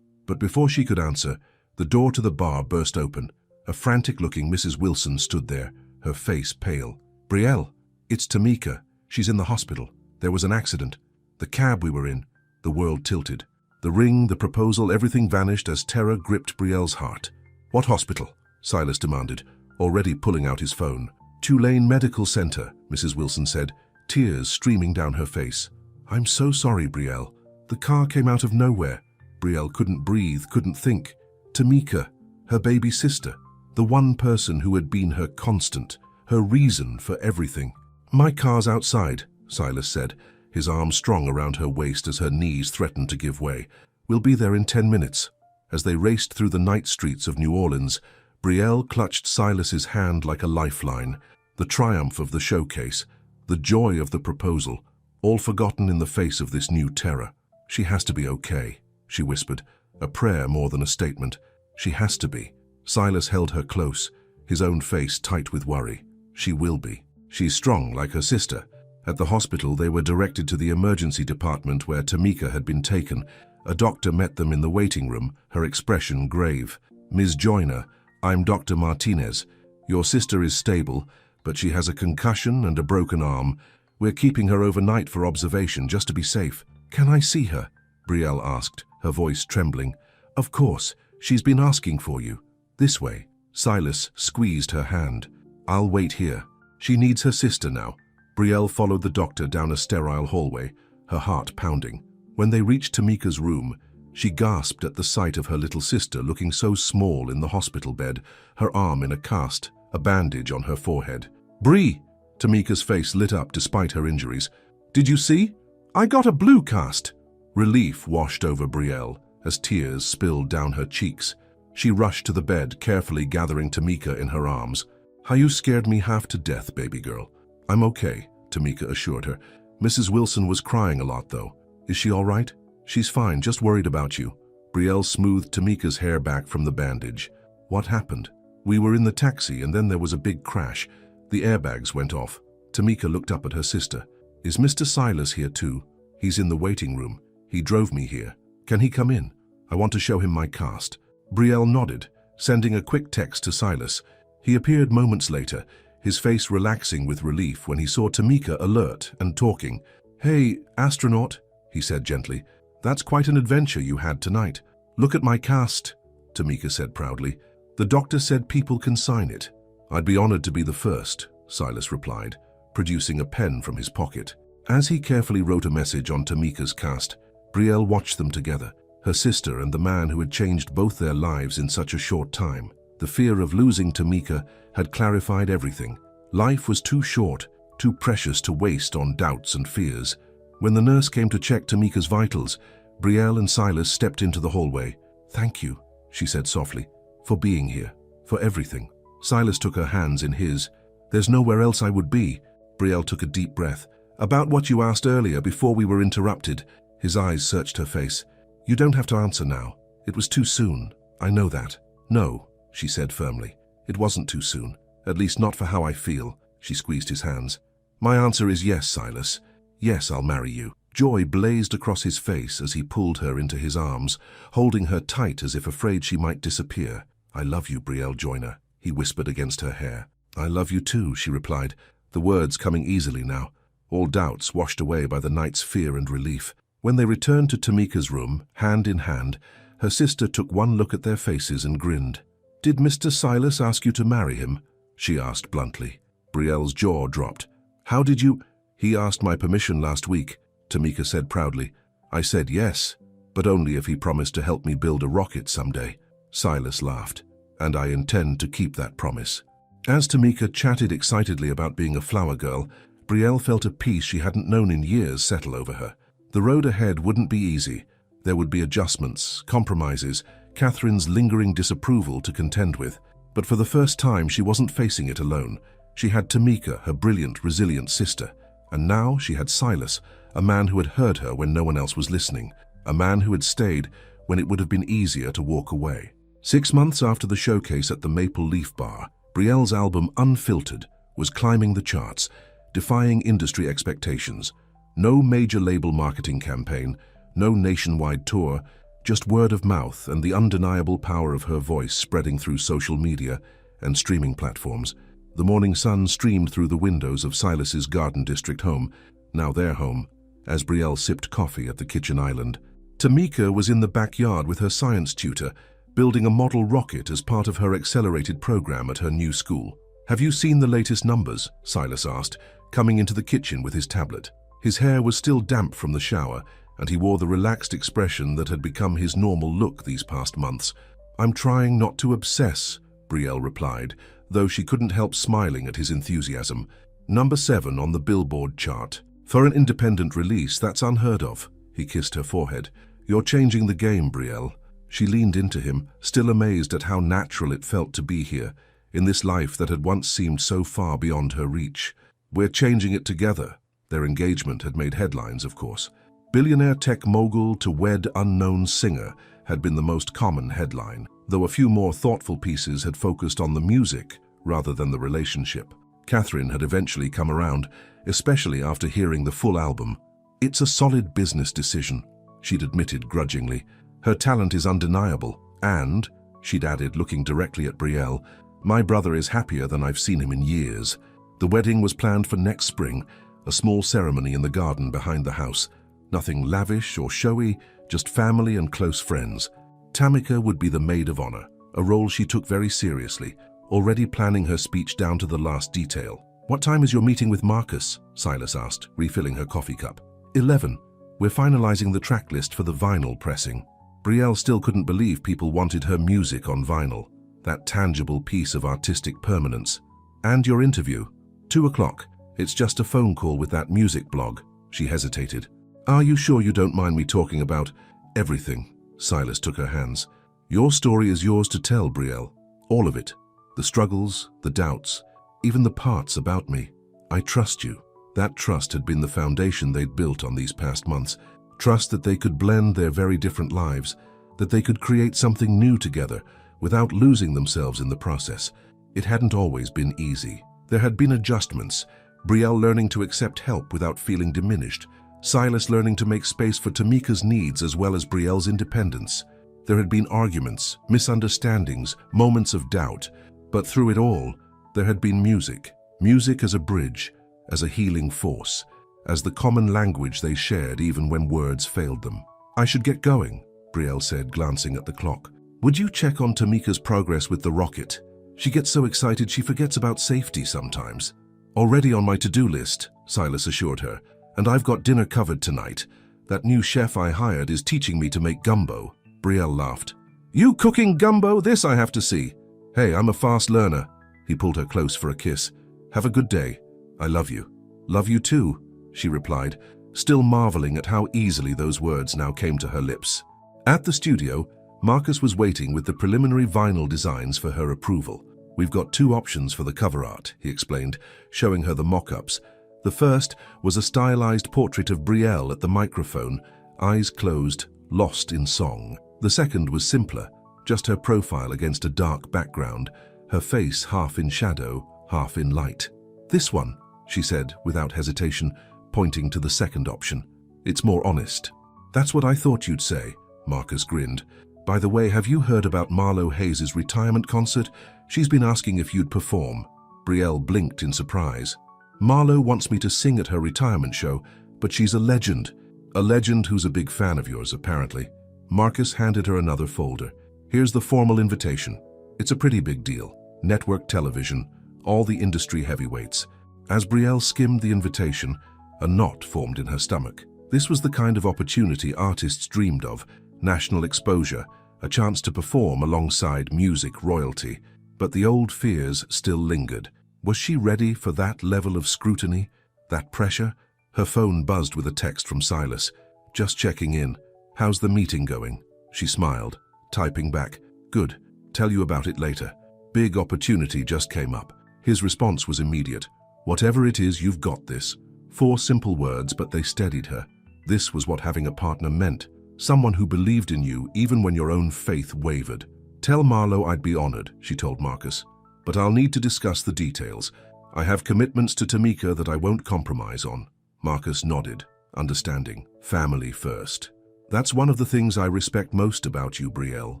But before she could answer, the door to the bar burst open. A frantic-looking Mrs. Wilson stood there, her face pale. "Brielle, it's Tamika. She's in the hospital. There was an accident. The cab we were in." The world tilted. The ring, the proposal, everything vanished as terror gripped Brielle's heart. "What hospital?" Silas demanded, already pulling out his phone. "Tulane Medical Center," Mrs. Wilson said, tears streaming down her face. "I'm so sorry, Brielle. The car came out of nowhere." Brielle couldn't breathe, couldn't think. Tamika, her baby sister, the one person who had been her constant, her reason for everything. "My car's outside," Silas said, his arm strong around her waist as her knees threatened to give way. "We'll be there in 10 minutes." As they raced through the night streets of New Orleans, Brielle clutched Silas's hand like a lifeline. The triumph of the showcase, the joy of the proposal, all forgotten in the face of this new terror. "She has to be okay," she whispered, a prayer more than a statement. "She has to be." Silas held her close, his own face tight with worry. "She will be. She's strong like her sister." At the hospital, they were directed to the emergency department where Tamika had been taken. A doctor met them in the waiting room, her expression grave. "Ms. Joyner, I'm Dr. Martinez. Your sister is stable, but she has a concussion and a broken arm. We're keeping her overnight for observation just to be safe. Can I see her? Brielle asked, her voice trembling. Of course, she's been asking for you. This way. Silas squeezed her hand. I'll wait here. She needs her sister now. Brielle followed the doctor down a sterile hallway, her heart pounding. When they reached Tamika's room, she gasped at the sight of her little sister looking so small in the hospital bed, her arm in a cast, a bandage on her forehead. Bree! Tamika's face lit up despite her injuries. Did you see? I got a blue cast. Relief washed over Brielle as tears spilled down her cheeks. She rushed to the bed, carefully gathering Tamika in her arms. How you scared me half to death, baby girl. I'm okay, Tamika assured her. Mrs. Wilson was crying a lot, though. Is she all right? She's fine, just worried about you. Brielle smoothed Tamika's hair back from the bandage. What happened? We were in the taxi and then there was a big crash. The airbags went off. Tamika looked up at her sister. Is Mr. Silas here too? He's in the waiting room. He drove me here. Can he come in? I want to show him my cast. Brielle nodded, sending a quick text to Silas. He appeared moments later, his face relaxing with relief when he saw Tamika alert and talking. Hey, astronaut, he said gently. That's quite an adventure you had tonight. Look at my cast, Tamika said proudly. The doctor said people can sign it. I'd be honored to be the first, Silas replied, producing a pen from his pocket. As he carefully wrote a message on Tamika's cast, Brielle watched them together, her sister and the man who had changed both their lives in such a short time. The fear of losing Tamika had clarified everything. Life was too short, too precious to waste on doubts and fears. When the nurse came to check Tamika's vitals, Brielle and Silas stepped into the hallway. Thank you, she said softly, for being here, for everything. Silas took her hands in his. There's nowhere else I would be. Brielle took a deep breath. About what you asked earlier before we were interrupted. His eyes searched her face. You don't have to answer now. It was too soon. I know that. No, she said firmly. It wasn't too soon. At least not for how I feel. She squeezed his hands. My answer is yes, Silas. Yes, I'll marry you. Joy blazed across his face as he pulled her into his arms, holding her tight as if afraid she might disappear. I love you, Brielle Joyner, he whispered against her hair. I love you too, she replied, the words coming easily now, all doubts washed away by the night's fear and relief. When they returned to Tamika's room, hand in hand, her sister took one look at their faces and grinned. Did Mr. Silas ask you to marry him? She asked bluntly. Brielle's jaw dropped. How did you? He asked my permission last week, Tamika said proudly. I said yes, but only if he promised to help me build a rocket someday. Silas laughed. And I intend to keep that promise. As Tamika chatted excitedly about being a flower girl, Brielle felt a peace she hadn't known in years settle over her. The road ahead wouldn't be easy. There would be adjustments, compromises, Catherine's lingering disapproval to contend with. But for the first time, she wasn't facing it alone. She had Tamika, her brilliant, resilient sister. And now she had Silas, a man who had heard her when no one else was listening, a man who had stayed when it would have been easier to walk away. 6 months after the showcase at the Maple Leaf Bar, Brielle's album Unfiltered was climbing the charts, defying industry expectations. No major label marketing campaign, no nationwide tour, just word of mouth and the undeniable power of her voice spreading through social media and streaming platforms. The morning sun streamed through the windows of Silas's Garden District home, now their home, as Brielle sipped coffee at the kitchen island. Tamika was in the backyard with her science tutor, building a model rocket as part of her accelerated program at her new school. Have you seen the latest numbers? Silas asked, coming into the kitchen with his tablet. His hair was still damp from the shower, and he wore the relaxed expression that had become his normal look these past months. I'm trying not to obsess, Brielle replied, though she couldn't help smiling at his enthusiasm. Number 7 on the Billboard chart. For an independent release, that's unheard of. He kissed her forehead. You're changing the game, Brielle. She leaned into him, still amazed at how natural it felt to be here, in this life that had once seemed so far beyond her reach. We're changing it together. Their engagement had made headlines, of course. Billionaire tech mogul to wed unknown singer had been the most common headline, though a few more thoughtful pieces had focused on the music rather than the relationship. Catherine had eventually come around, especially after hearing the full album. It's a solid business decision, she'd admitted grudgingly. Her talent is undeniable, and, she'd added, looking directly at Brielle, my brother is happier than I've seen him in years. The wedding was planned for next spring, a small ceremony in the garden behind the house. Nothing lavish or showy, just family and close friends. Tamika would be the maid of honor, a role she took very seriously, already planning her speech down to the last detail. "What time is your meeting with Marcus?" Silas asked, refilling her coffee cup. 11. We're finalizing the track list for the vinyl pressing. Brielle still couldn't believe people wanted her music on vinyl, that tangible piece of artistic permanence. "And your interview?" 2 o'clock. It's just a phone call with that music blog. She hesitated. "Are you sure you don't mind me talking about everything?" Silas took her hands. "Your story is yours to tell, Brielle. All of it. The struggles, the doubts, even the parts about me. I trust you." That trust had been the foundation they'd built on these past months. Trust that they could blend their very different lives, that they could create something new together without losing themselves in the process. It hadn't always been easy. There had been adjustments, Brielle learning to accept help without feeling diminished, Silas learning to make space for Tamika's needs as well as Brielle's independence. There had been arguments, misunderstandings, moments of doubt, but through it all, there had been music. Music as a bridge, as a healing force, as the common language they shared even when words failed them. "I should get going," Brielle said, glancing at the clock. "Would you check on Tamika's progress with the rocket? She gets so excited she forgets about safety sometimes." "Already on my to-do list," Silas assured her, "and I've got dinner covered tonight. That new chef I hired is teaching me to make gumbo." Brielle laughed. "You cooking gumbo? This I have to see." "Hey, I'm a fast learner." He pulled her close for a kiss. "Have a good day. I love you." "Love you too," she replied, still marveling at how easily those words now came to her lips. At the studio, Marcus was waiting with the preliminary vinyl designs for her approval. "We've got 2 options for the cover art," he explained, showing her the mock-ups. The first was a stylized portrait of Brielle at the microphone, eyes closed, lost in song. The second was simpler, just her profile against a dark background, her face half in shadow, half in light. "This one," she said without hesitation, pointing to the second option. "It's more honest." "That's what I thought you'd say," Marcus grinned. "By the way, have you heard about Marlo Hayes' retirement concert? She's been asking if you'd perform." Brielle blinked in surprise. "Marlo wants me to sing at her retirement show, but she's a legend. A legend who's a big fan of yours, apparently." Marcus handed her another folder. "Here's the formal invitation. It's a pretty big deal. Network television, all the industry heavyweights." As Brielle skimmed the invitation, a knot formed in her stomach. This was the kind of opportunity artists dreamed of, national exposure, a chance to perform alongside music royalty. But the old fears still lingered. Was she ready for that level of scrutiny, that pressure? Her phone buzzed with a text from Silas. "Just checking in. How's the meeting going?" She smiled, typing back, "Good. Tell you about it later." Big opportunity just came up. His response was immediate. "Whatever it is, you've got this." 4 simple words, but they steadied her. This was what having a partner meant. Someone who believed in you even when your own faith wavered. "Tell Marlo I'd be honored," she told Marcus. "But I'll need to discuss the details. I have commitments to Tamika that I won't compromise on." Marcus nodded, understanding. Family first. "That's one of the things I respect most about you, Brielle.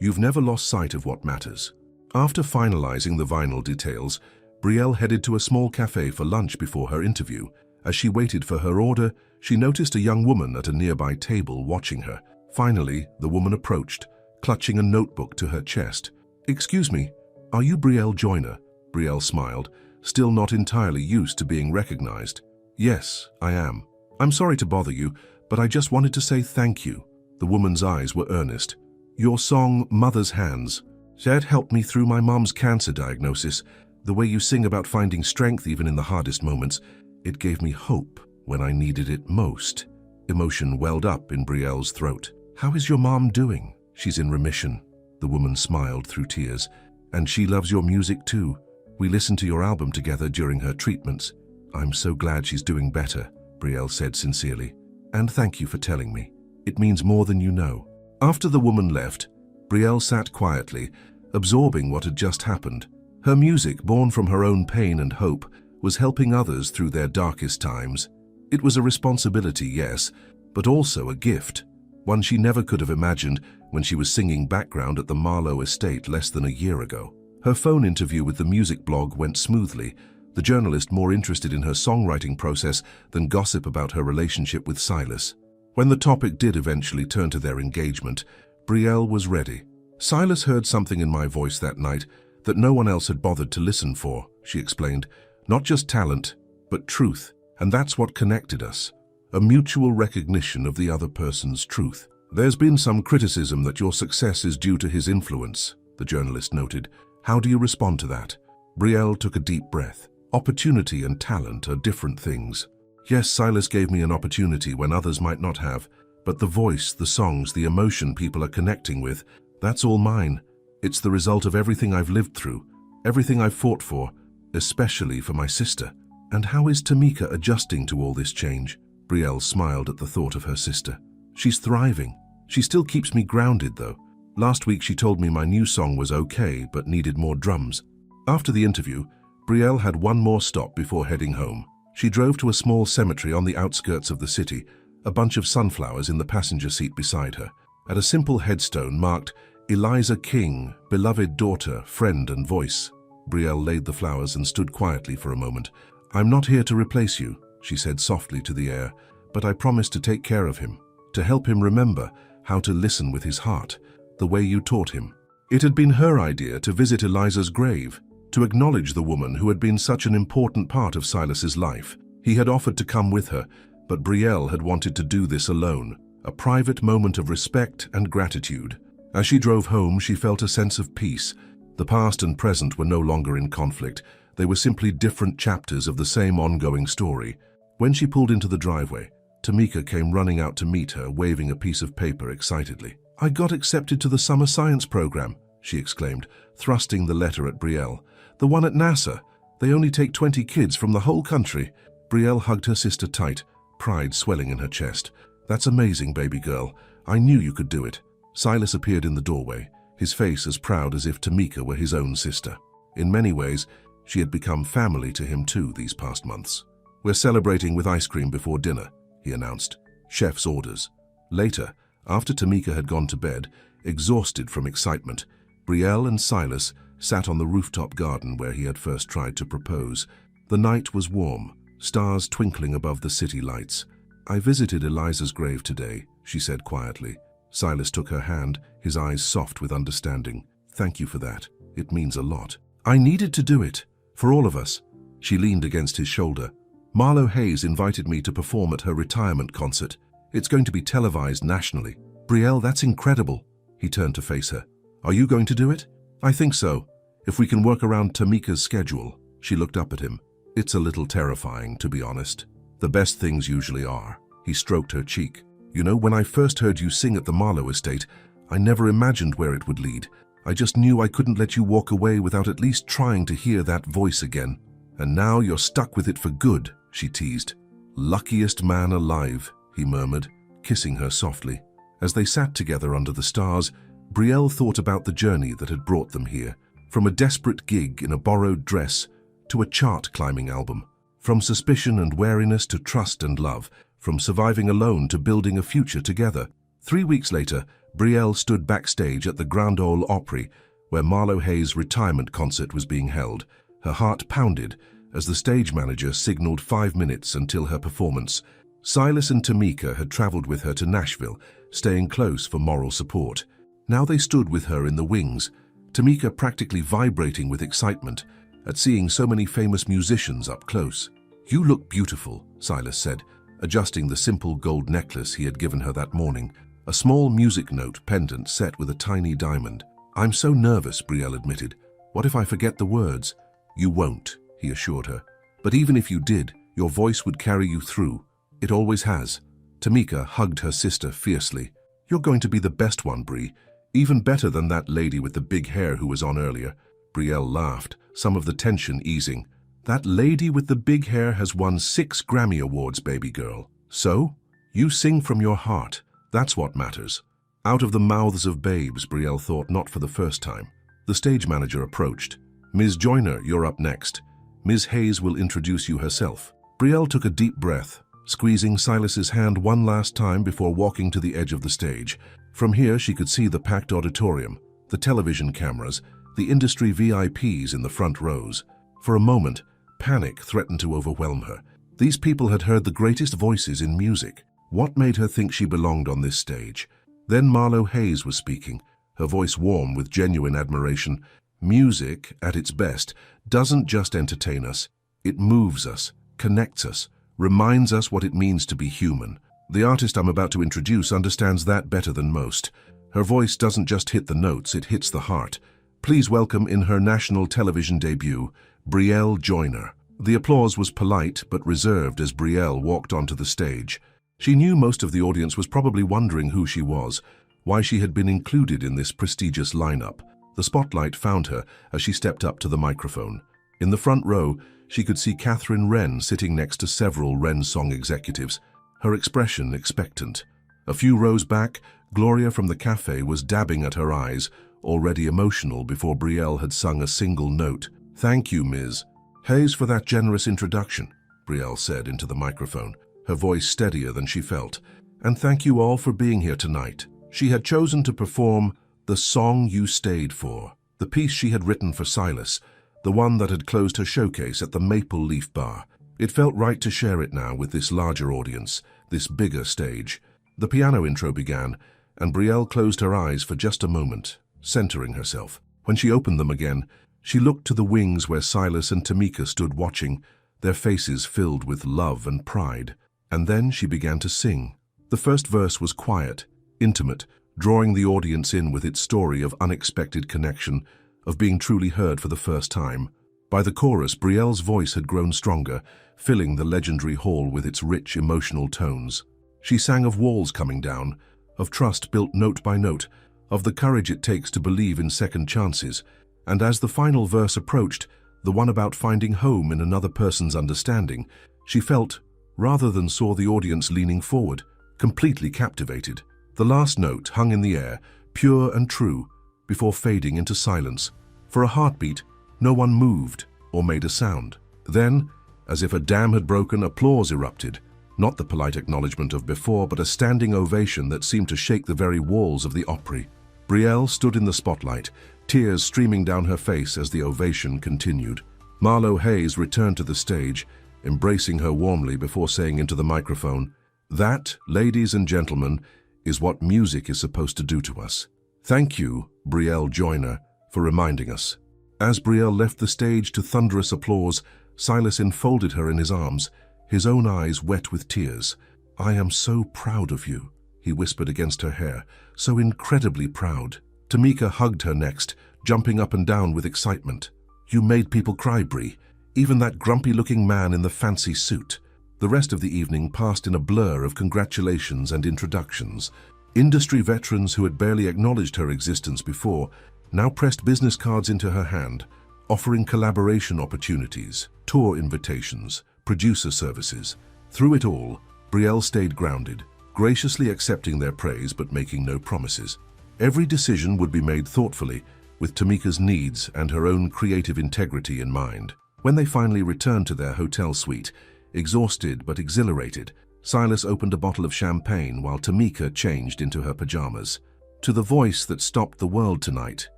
You've never lost sight of what matters." After finalizing the vinyl details, Brielle headed to a small cafe for lunch before her interview. As she waited for her order, she noticed a young woman at a nearby table watching her. Finally, the woman approached, clutching a notebook to her chest. "Excuse me, are you Brielle Joyner?" Brielle smiled, still not entirely used to being recognized. "Yes, I am. I'm sorry to bother you, but I just wanted to say thank you." The woman's eyes were earnest. "Your song, Mother's Hands, that helped me through my mom's cancer diagnosis. The way you sing about finding strength even in the hardest moments, it gave me hope when I needed it most." Emotion welled up in Brielle's throat. "How is your mom doing?" "She's in remission." The woman smiled through tears. "And she loves your music too. We listened to your album together during her treatments." "I'm so glad she's doing better," Brielle said sincerely. "And thank you for telling me. It means more than you know." After the woman left, Brielle sat quietly, absorbing what had just happened. Her music, born from her own pain and hope, was helping others through their darkest times. It was a responsibility, yes, but also a gift, one she never could have imagined when she was singing background at the Marlowe estate less than a year ago. Her phone interview with the music blog went smoothly, the journalist more interested in her songwriting process than gossip about her relationship with Silas. When the topic did eventually turn to their engagement, Brielle was ready. "Silas heard something in my voice that night that no one else had bothered to listen for," she explained. "Not just talent, but truth. And that's what connected us. A mutual recognition of the other person's truth." "There's been some criticism that your success is due to his influence," the journalist noted. "How do you respond to that?" Brielle took a deep breath. "Opportunity and talent are different things. Yes, Silas gave me an opportunity when others might not have, but the voice, the songs, the emotion people are connecting with, that's all mine. It's the result of everything I've lived through, everything I've fought for, especially for my sister." "And how is Tamika adjusting to all this change?" Brielle smiled at the thought of her sister. "She's thriving. She still keeps me grounded, though. Last week she told me my new song was okay, but needed more drums." After the interview, Brielle had one more stop before heading home. She drove to a small cemetery on the outskirts of the city, a bunch of sunflowers in the passenger seat beside her. At a simple headstone marked, "Eliza King, beloved daughter, friend and voice," Brielle laid the flowers and stood quietly for a moment. "I'm not here to replace you," she said softly to the air, "but I promise to take care of him, to help him remember how to listen with his heart, the way you taught him." It had been her idea to visit Eliza's grave, to acknowledge the woman who had been such an important part of Silas's life. He had offered to come with her, but Brielle had wanted to do this alone, a private moment of respect and gratitude. As she drove home, she felt a sense of peace. The past and present were no longer in conflict. They were simply different chapters of the same ongoing story. When she pulled into the driveway, Tamika came running out to meet her, waving a piece of paper excitedly. "I got accepted to the summer science program," she exclaimed, thrusting the letter at Brielle. "The one at NASA. They only take 20 kids from the whole country." Brielle hugged her sister tight, pride swelling in her chest. "That's amazing, baby girl. I knew you could do it." Silas appeared in the doorway, his face as proud as if Tamika were his own sister. In many ways, she had become family to him too these past months. "We're celebrating with ice cream before dinner," he announced. "Chef's orders." Later, after Tamika had gone to bed, exhausted from excitement, Brielle and Silas sat on the rooftop garden where he had first tried to propose. The night was warm, stars twinkling above the city lights. "I visited Eliza's grave today," she said quietly. Silas took her hand, his eyes soft with understanding. "Thank you for that. It means a lot." "I needed to do it. For all of us." She leaned against his shoulder. "Marlo Hayes invited me to perform at her retirement concert. It's going to be televised nationally." "Brielle, that's incredible." He turned to face her. "Are you going to do it?" "I think so, if we can work around Tamika's schedule." She looked up at him. "It's a little terrifying, to be honest." "The best things usually are." He stroked her cheek. "You know, when I first heard you sing at the Marlowe estate, I never imagined where it would lead. I just knew I couldn't let you walk away without at least trying to hear that voice again. And now you're stuck with it for good," she teased. "Luckiest man alive," he murmured, kissing her softly. As they sat together under the stars, Brielle thought about the journey that had brought them here. From a desperate gig in a borrowed dress to a chart-climbing album. From suspicion and wariness to trust and love. From surviving alone to building a future together. 3 weeks later, Brielle stood backstage at the Grand Ole Opry, where Marlo Hayes' retirement concert was being held. Her heart pounded as the stage manager signaled 5 minutes until her performance. Silas and Tamika had traveled with her to Nashville, staying close for moral support. Now they stood with her in the wings, Tamika practically vibrating with excitement at seeing so many famous musicians up close. "You look beautiful," Silas said, adjusting the simple gold necklace he had given her that morning, a small music note pendant set with a tiny diamond. "I'm so nervous," Brielle admitted. "What if I forget the words?" "You won't," he assured her. "But even if you did, your voice would carry you through. It always has." Tamika hugged her sister fiercely. "You're going to be the best one, Brie. Even better than that lady with the big hair who was on earlier." Brielle laughed, some of the tension easing. "That lady with the big hair has won 6 Grammy Awards, baby girl. So, you sing from your heart. That's what matters." Out of the mouths of babes, Brielle thought, not for the first time. The stage manager approached. "Ms. Joyner, you're up next. Ms. Hayes will introduce you herself." Brielle took a deep breath, squeezing Silas's hand one last time before walking to the edge of the stage. From here, she could see the packed auditorium, the television cameras, the industry VIPs in the front rows. For a moment, Panic threatened to overwhelm her. These people had heard the greatest voices in music. What made her think she belonged on this stage? Then Marlo Hayes was speaking, her voice warm with genuine admiration. Music, at its best, doesn't just entertain us. It moves us, connects us, reminds us what it means to be human. The artist I'm about to introduce understands that better than most. Her voice doesn't just hit the notes, it hits the heart. Please welcome in her national television debut, Brielle Joyner. The applause was polite but reserved as Brielle walked onto the stage. She knew most of the audience was probably wondering who she was, why she had been included in this prestigious lineup. The spotlight found her as she stepped up to the microphone. In the front row, she could see Catherine Wren sitting next to several Wren song executives, her expression expectant. A few rows back, Gloria from the cafe was dabbing at her eyes, already emotional before Brielle had sung a single note. "Thank you, Ms. Hayes, for that generous introduction," Brielle said into the microphone, her voice steadier than she felt. "And thank you all for being here tonight." She had chosen to perform "The Song You Stayed For," the piece she had written for Silas, the one that had closed her showcase at the Maple Leaf Bar. It felt right to share it now with this larger audience, this bigger stage. The piano intro began, and Brielle closed her eyes for just a moment, centering herself. When she opened them again, she looked to the wings where Silas and Tamika stood watching, their faces filled with love and pride. And then she began to sing. The first verse was quiet, intimate, drawing the audience in with its story of unexpected connection, of being truly heard for the first time. By the chorus, Brielle's voice had grown stronger, filling the legendary hall with its rich, emotional tones. She sang of walls coming down, of trust built note by note, of the courage it takes to believe in second chances, and as the final verse approached, the one about finding home in another person's understanding, she felt, rather than saw the audience leaning forward, completely captivated. The last note hung in the air, pure and true, before fading into silence. For a heartbeat, no one moved or made a sound. Then, as if a dam had broken, applause erupted. Not the polite acknowledgement of before, but a standing ovation that seemed to shake the very walls of the Opry. Brielle stood in the spotlight, tears streaming down her face as the ovation continued. Marlo Hayes returned to the stage, embracing her warmly before saying into the microphone, "That, ladies and gentlemen, is what music is supposed to do to us." Thank you, Brielle Joyner, for reminding us. As Brielle left the stage to thunderous applause, Silas enfolded her in his arms, his own eyes wet with tears. "I am so proud of you," he whispered against her hair, "so incredibly proud." Tamika hugged her next, jumping up and down with excitement. "You made people cry, Brie, even that grumpy-looking man in the fancy suit." The rest of the evening passed in a blur of congratulations and introductions. Industry veterans who had barely acknowledged her existence before now pressed business cards into her hand, offering collaboration opportunities, tour invitations, producer services. Through it all, Brielle stayed grounded, graciously accepting their praise but making no promises. Every decision would be made thoughtfully, with Tamika's needs and her own creative integrity in mind. When they finally returned to their hotel suite, exhausted but exhilarated, Silas opened a bottle of champagne while Tamika changed into her pajamas. "To the voice that stopped the world tonight,"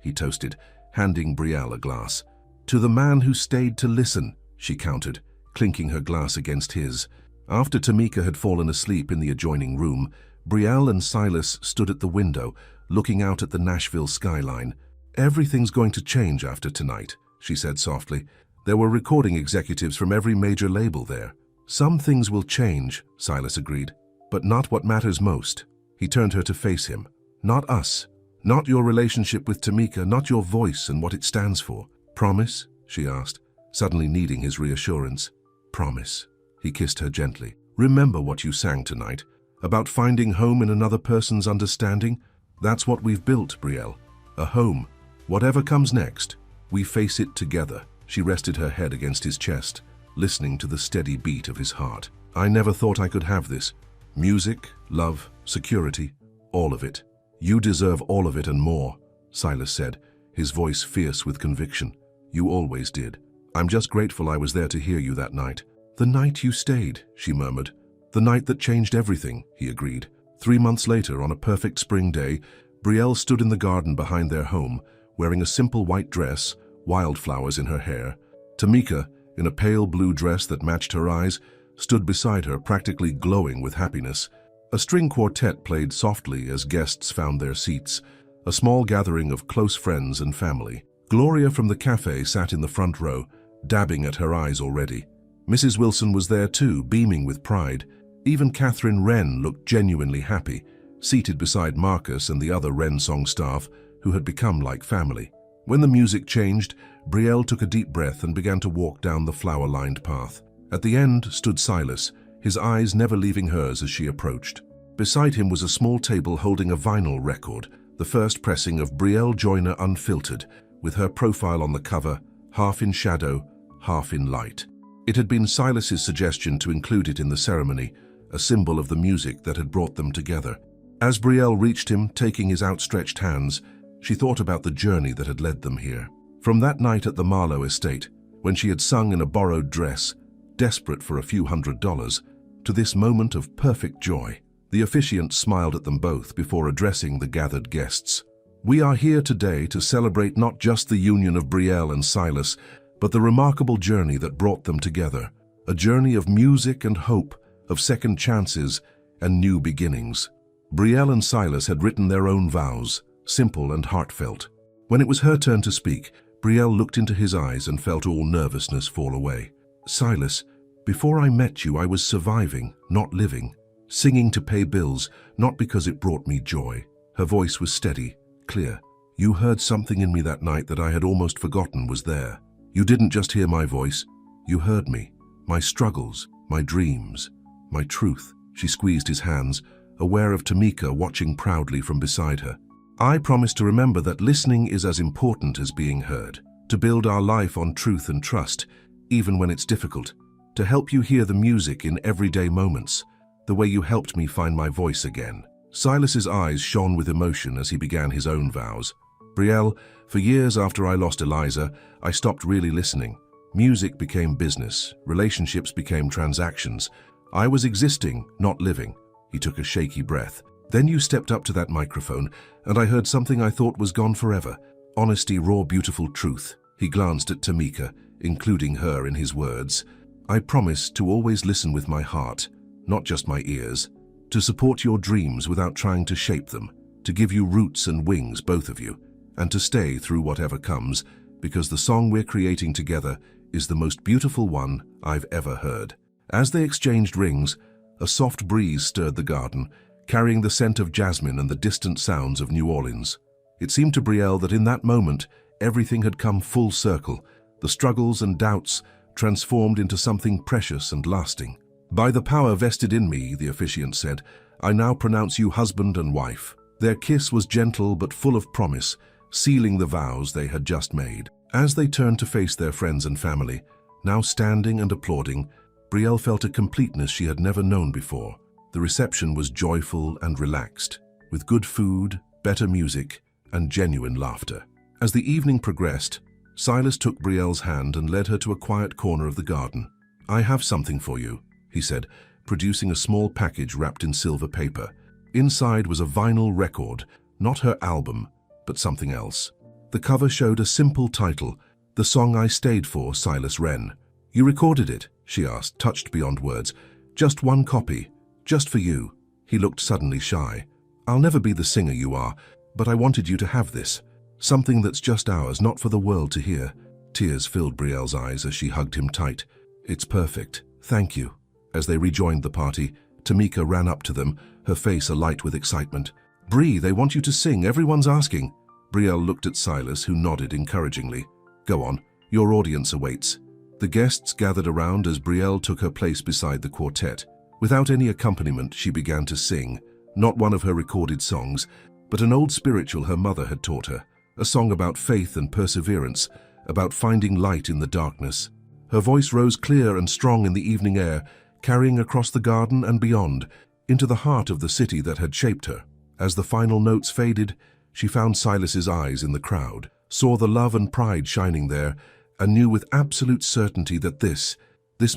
he toasted, handing Brielle a glass. "To the man who stayed to listen," she countered, clinking her glass against his. After Tamika had fallen asleep in the adjoining room, Brielle and Silas stood at the window, looking out at the Nashville skyline. "Everything's going to change after tonight," she said softly. "There were recording executives from every major label there." "Some things will change," Silas agreed, "but not what matters most." He turned her to face him. "Not us. Not your relationship with Tamika, not your voice and what it stands for." "Promise?" she asked, suddenly needing his reassurance. "Promise." He kissed her gently. "Remember what you sang tonight, about finding home in another person's understanding? That's what we've built, Brielle. A home. Whatever comes next, we face it together." She rested her head against his chest, listening to the steady beat of his heart. "I never thought I could have this. Music, love, security, all of it. You deserve all of it and more," Silas said, his voice fierce with conviction. "You always did. I'm just grateful I was there to hear you that night." "The night you stayed," she murmured. "The night that changed everything," he agreed. 3 months later, on a perfect spring day, Brielle stood in the garden behind their home, wearing a simple white dress, wildflowers in her hair. Tamika, in a pale blue dress that matched her eyes, stood beside her, practically glowing with happiness. A string quartet played softly as guests found their seats, a small gathering of close friends and family. Gloria from the cafe sat in the front row, dabbing at her eyes already. Mrs. Wilson was there too, beaming with pride. Even Catherine Wren looked genuinely happy, seated beside Marcus and the other Wren Song staff, who had become like family. When the music changed, Brielle took a deep breath and began to walk down the flower-lined path. At the end stood Silas, his eyes never leaving hers as she approached. Beside him was a small table holding a vinyl record, the first pressing of Brielle Joyner Unfiltered, with her profile on the cover, half in shadow, half in light. It had been Silas's suggestion to include it in the ceremony, a symbol of the music that had brought them together. As Brielle reached him, taking his outstretched hands, she thought about the journey that had led them here. From that night at the Marlowe estate, when she had sung in a borrowed dress, desperate for a few $100s, to this moment of perfect joy. The officiant smiled at them both before addressing the gathered guests. "We are here today to celebrate not just the union of Brielle and Silas, but the remarkable journey that brought them together. A journey of music and hope, of second chances and new beginnings." Brielle and Silas had written their own vows, simple and heartfelt. When it was her turn to speak, Brielle looked into his eyes and felt all nervousness fall away. "Silas, before I met you, I was surviving, not living. Singing to pay bills, not because it brought me joy." Her voice was steady, clear. "You heard something in me that night that I had almost forgotten was there. You didn't just hear my voice, you heard me, my struggles, my dreams, my truth." She squeezed his hands, aware of Tamika watching proudly from beside her. "I promise to remember that listening is as important as being heard, to build our life on truth and trust, even when it's difficult, to help you hear the music in everyday moments, the way you helped me find my voice again." Silas's eyes shone with emotion as he began his own vows. "Brielle, for years after I lost Eliza, I stopped really listening. Music became business, relationships became transactions. I was existing, not living." He took a shaky breath. "Then you stepped up to that microphone, and I heard something I thought was gone forever. Honesty, raw, beautiful truth." He glanced at Tamika, including her in his words. "I promise to always listen with my heart, not just my ears, to support your dreams without trying to shape them, to give you roots and wings, both of you, and to stay through whatever comes, because the song we're creating together is the most beautiful one I've ever heard." As they exchanged rings, a soft breeze stirred the garden, carrying the scent of jasmine and the distant sounds of New Orleans. It seemed to Brielle that in that moment, everything had come full circle, the struggles and doubts transformed into something precious and lasting. "By the power vested in me," the officiant said, "I now pronounce you husband and wife." Their kiss was gentle but full of promise, sealing the vows they had just made. As they turned to face their friends and family, now standing and applauding, Brielle felt a completeness she had never known before. The reception was joyful and relaxed, with good food, better music, and genuine laughter. As the evening progressed, Silas took Brielle's hand and led her to a quiet corner of the garden. "I have something for you," he said, producing a small package wrapped in silver paper. Inside was a vinyl record, not her album, but something else. The cover showed a simple title, "The Song I Stayed For, Silas Wren." "You recorded it?" she asked, touched beyond words. "Just one copy, just for you." He looked suddenly shy. "I'll never be the singer you are, but I wanted you to have this. Something that's just ours, not for the world to hear." Tears filled Brielle's eyes as she hugged him tight. "It's perfect. Thank you." As they rejoined the party, Tamika ran up to them, her face alight with excitement. "Brie, they want you to sing. Everyone's asking." Brielle looked at Silas, who nodded encouragingly. "Go on. Your audience awaits." The guests gathered around as Brielle took her place beside the quartet. Without any accompaniment, she began to sing, not one of her recorded songs, but an old spiritual her mother had taught her, a song about faith and perseverance, about finding light in the darkness. Her voice rose clear and strong in the evening air, carrying across the garden and beyond, into the heart of the city that had shaped her. As the final notes faded, she found Silas's eyes in the crowd, saw the love and pride shining there, and knew with absolute certainty that this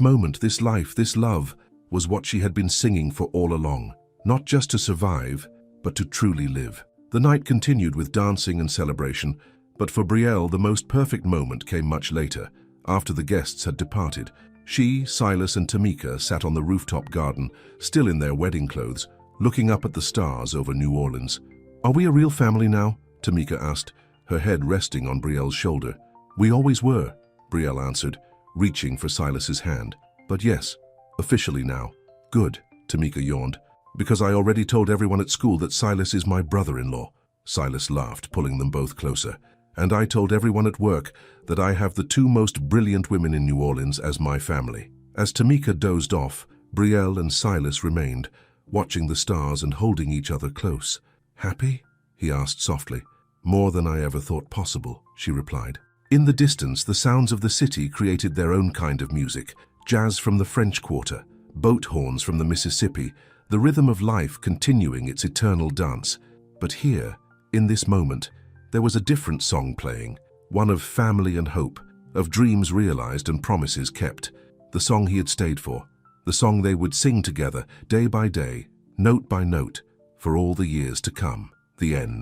moment, this life, this love, was what she had been singing for all along, not just to survive, but to truly live. The night continued with dancing and celebration, but for Brielle the most perfect moment came much later, After the guests had departed, she, Silas, and Tamika sat on the rooftop garden, still in their wedding clothes, looking up at the stars over New Orleans. "Are we a real family now?" Tamika asked, her head resting on Brielle's shoulder. "We always were," Brielle answered, reaching for Silas's hand. "But yes, officially now." "Good," Tamika yawned, "because I already told everyone at school that Silas is my brother-in-law." Silas laughed, pulling them both closer. "And I told everyone at work that I have the two most brilliant women in New Orleans as my family." As Tamika dozed off, Brielle and Silas remained, watching the stars and holding each other close. "Happy?" he asked softly. "More than I ever thought possible," she replied. In the distance, the sounds of the city created their own kind of music, jazz from the French Quarter, boat horns from the Mississippi, the rhythm of life continuing its eternal dance. But here, in this moment, there was a different song playing, one of family and hope, of dreams realized and promises kept. The song he had stayed for, the song they would sing together, day by day, note by note, for all the years to come. The end.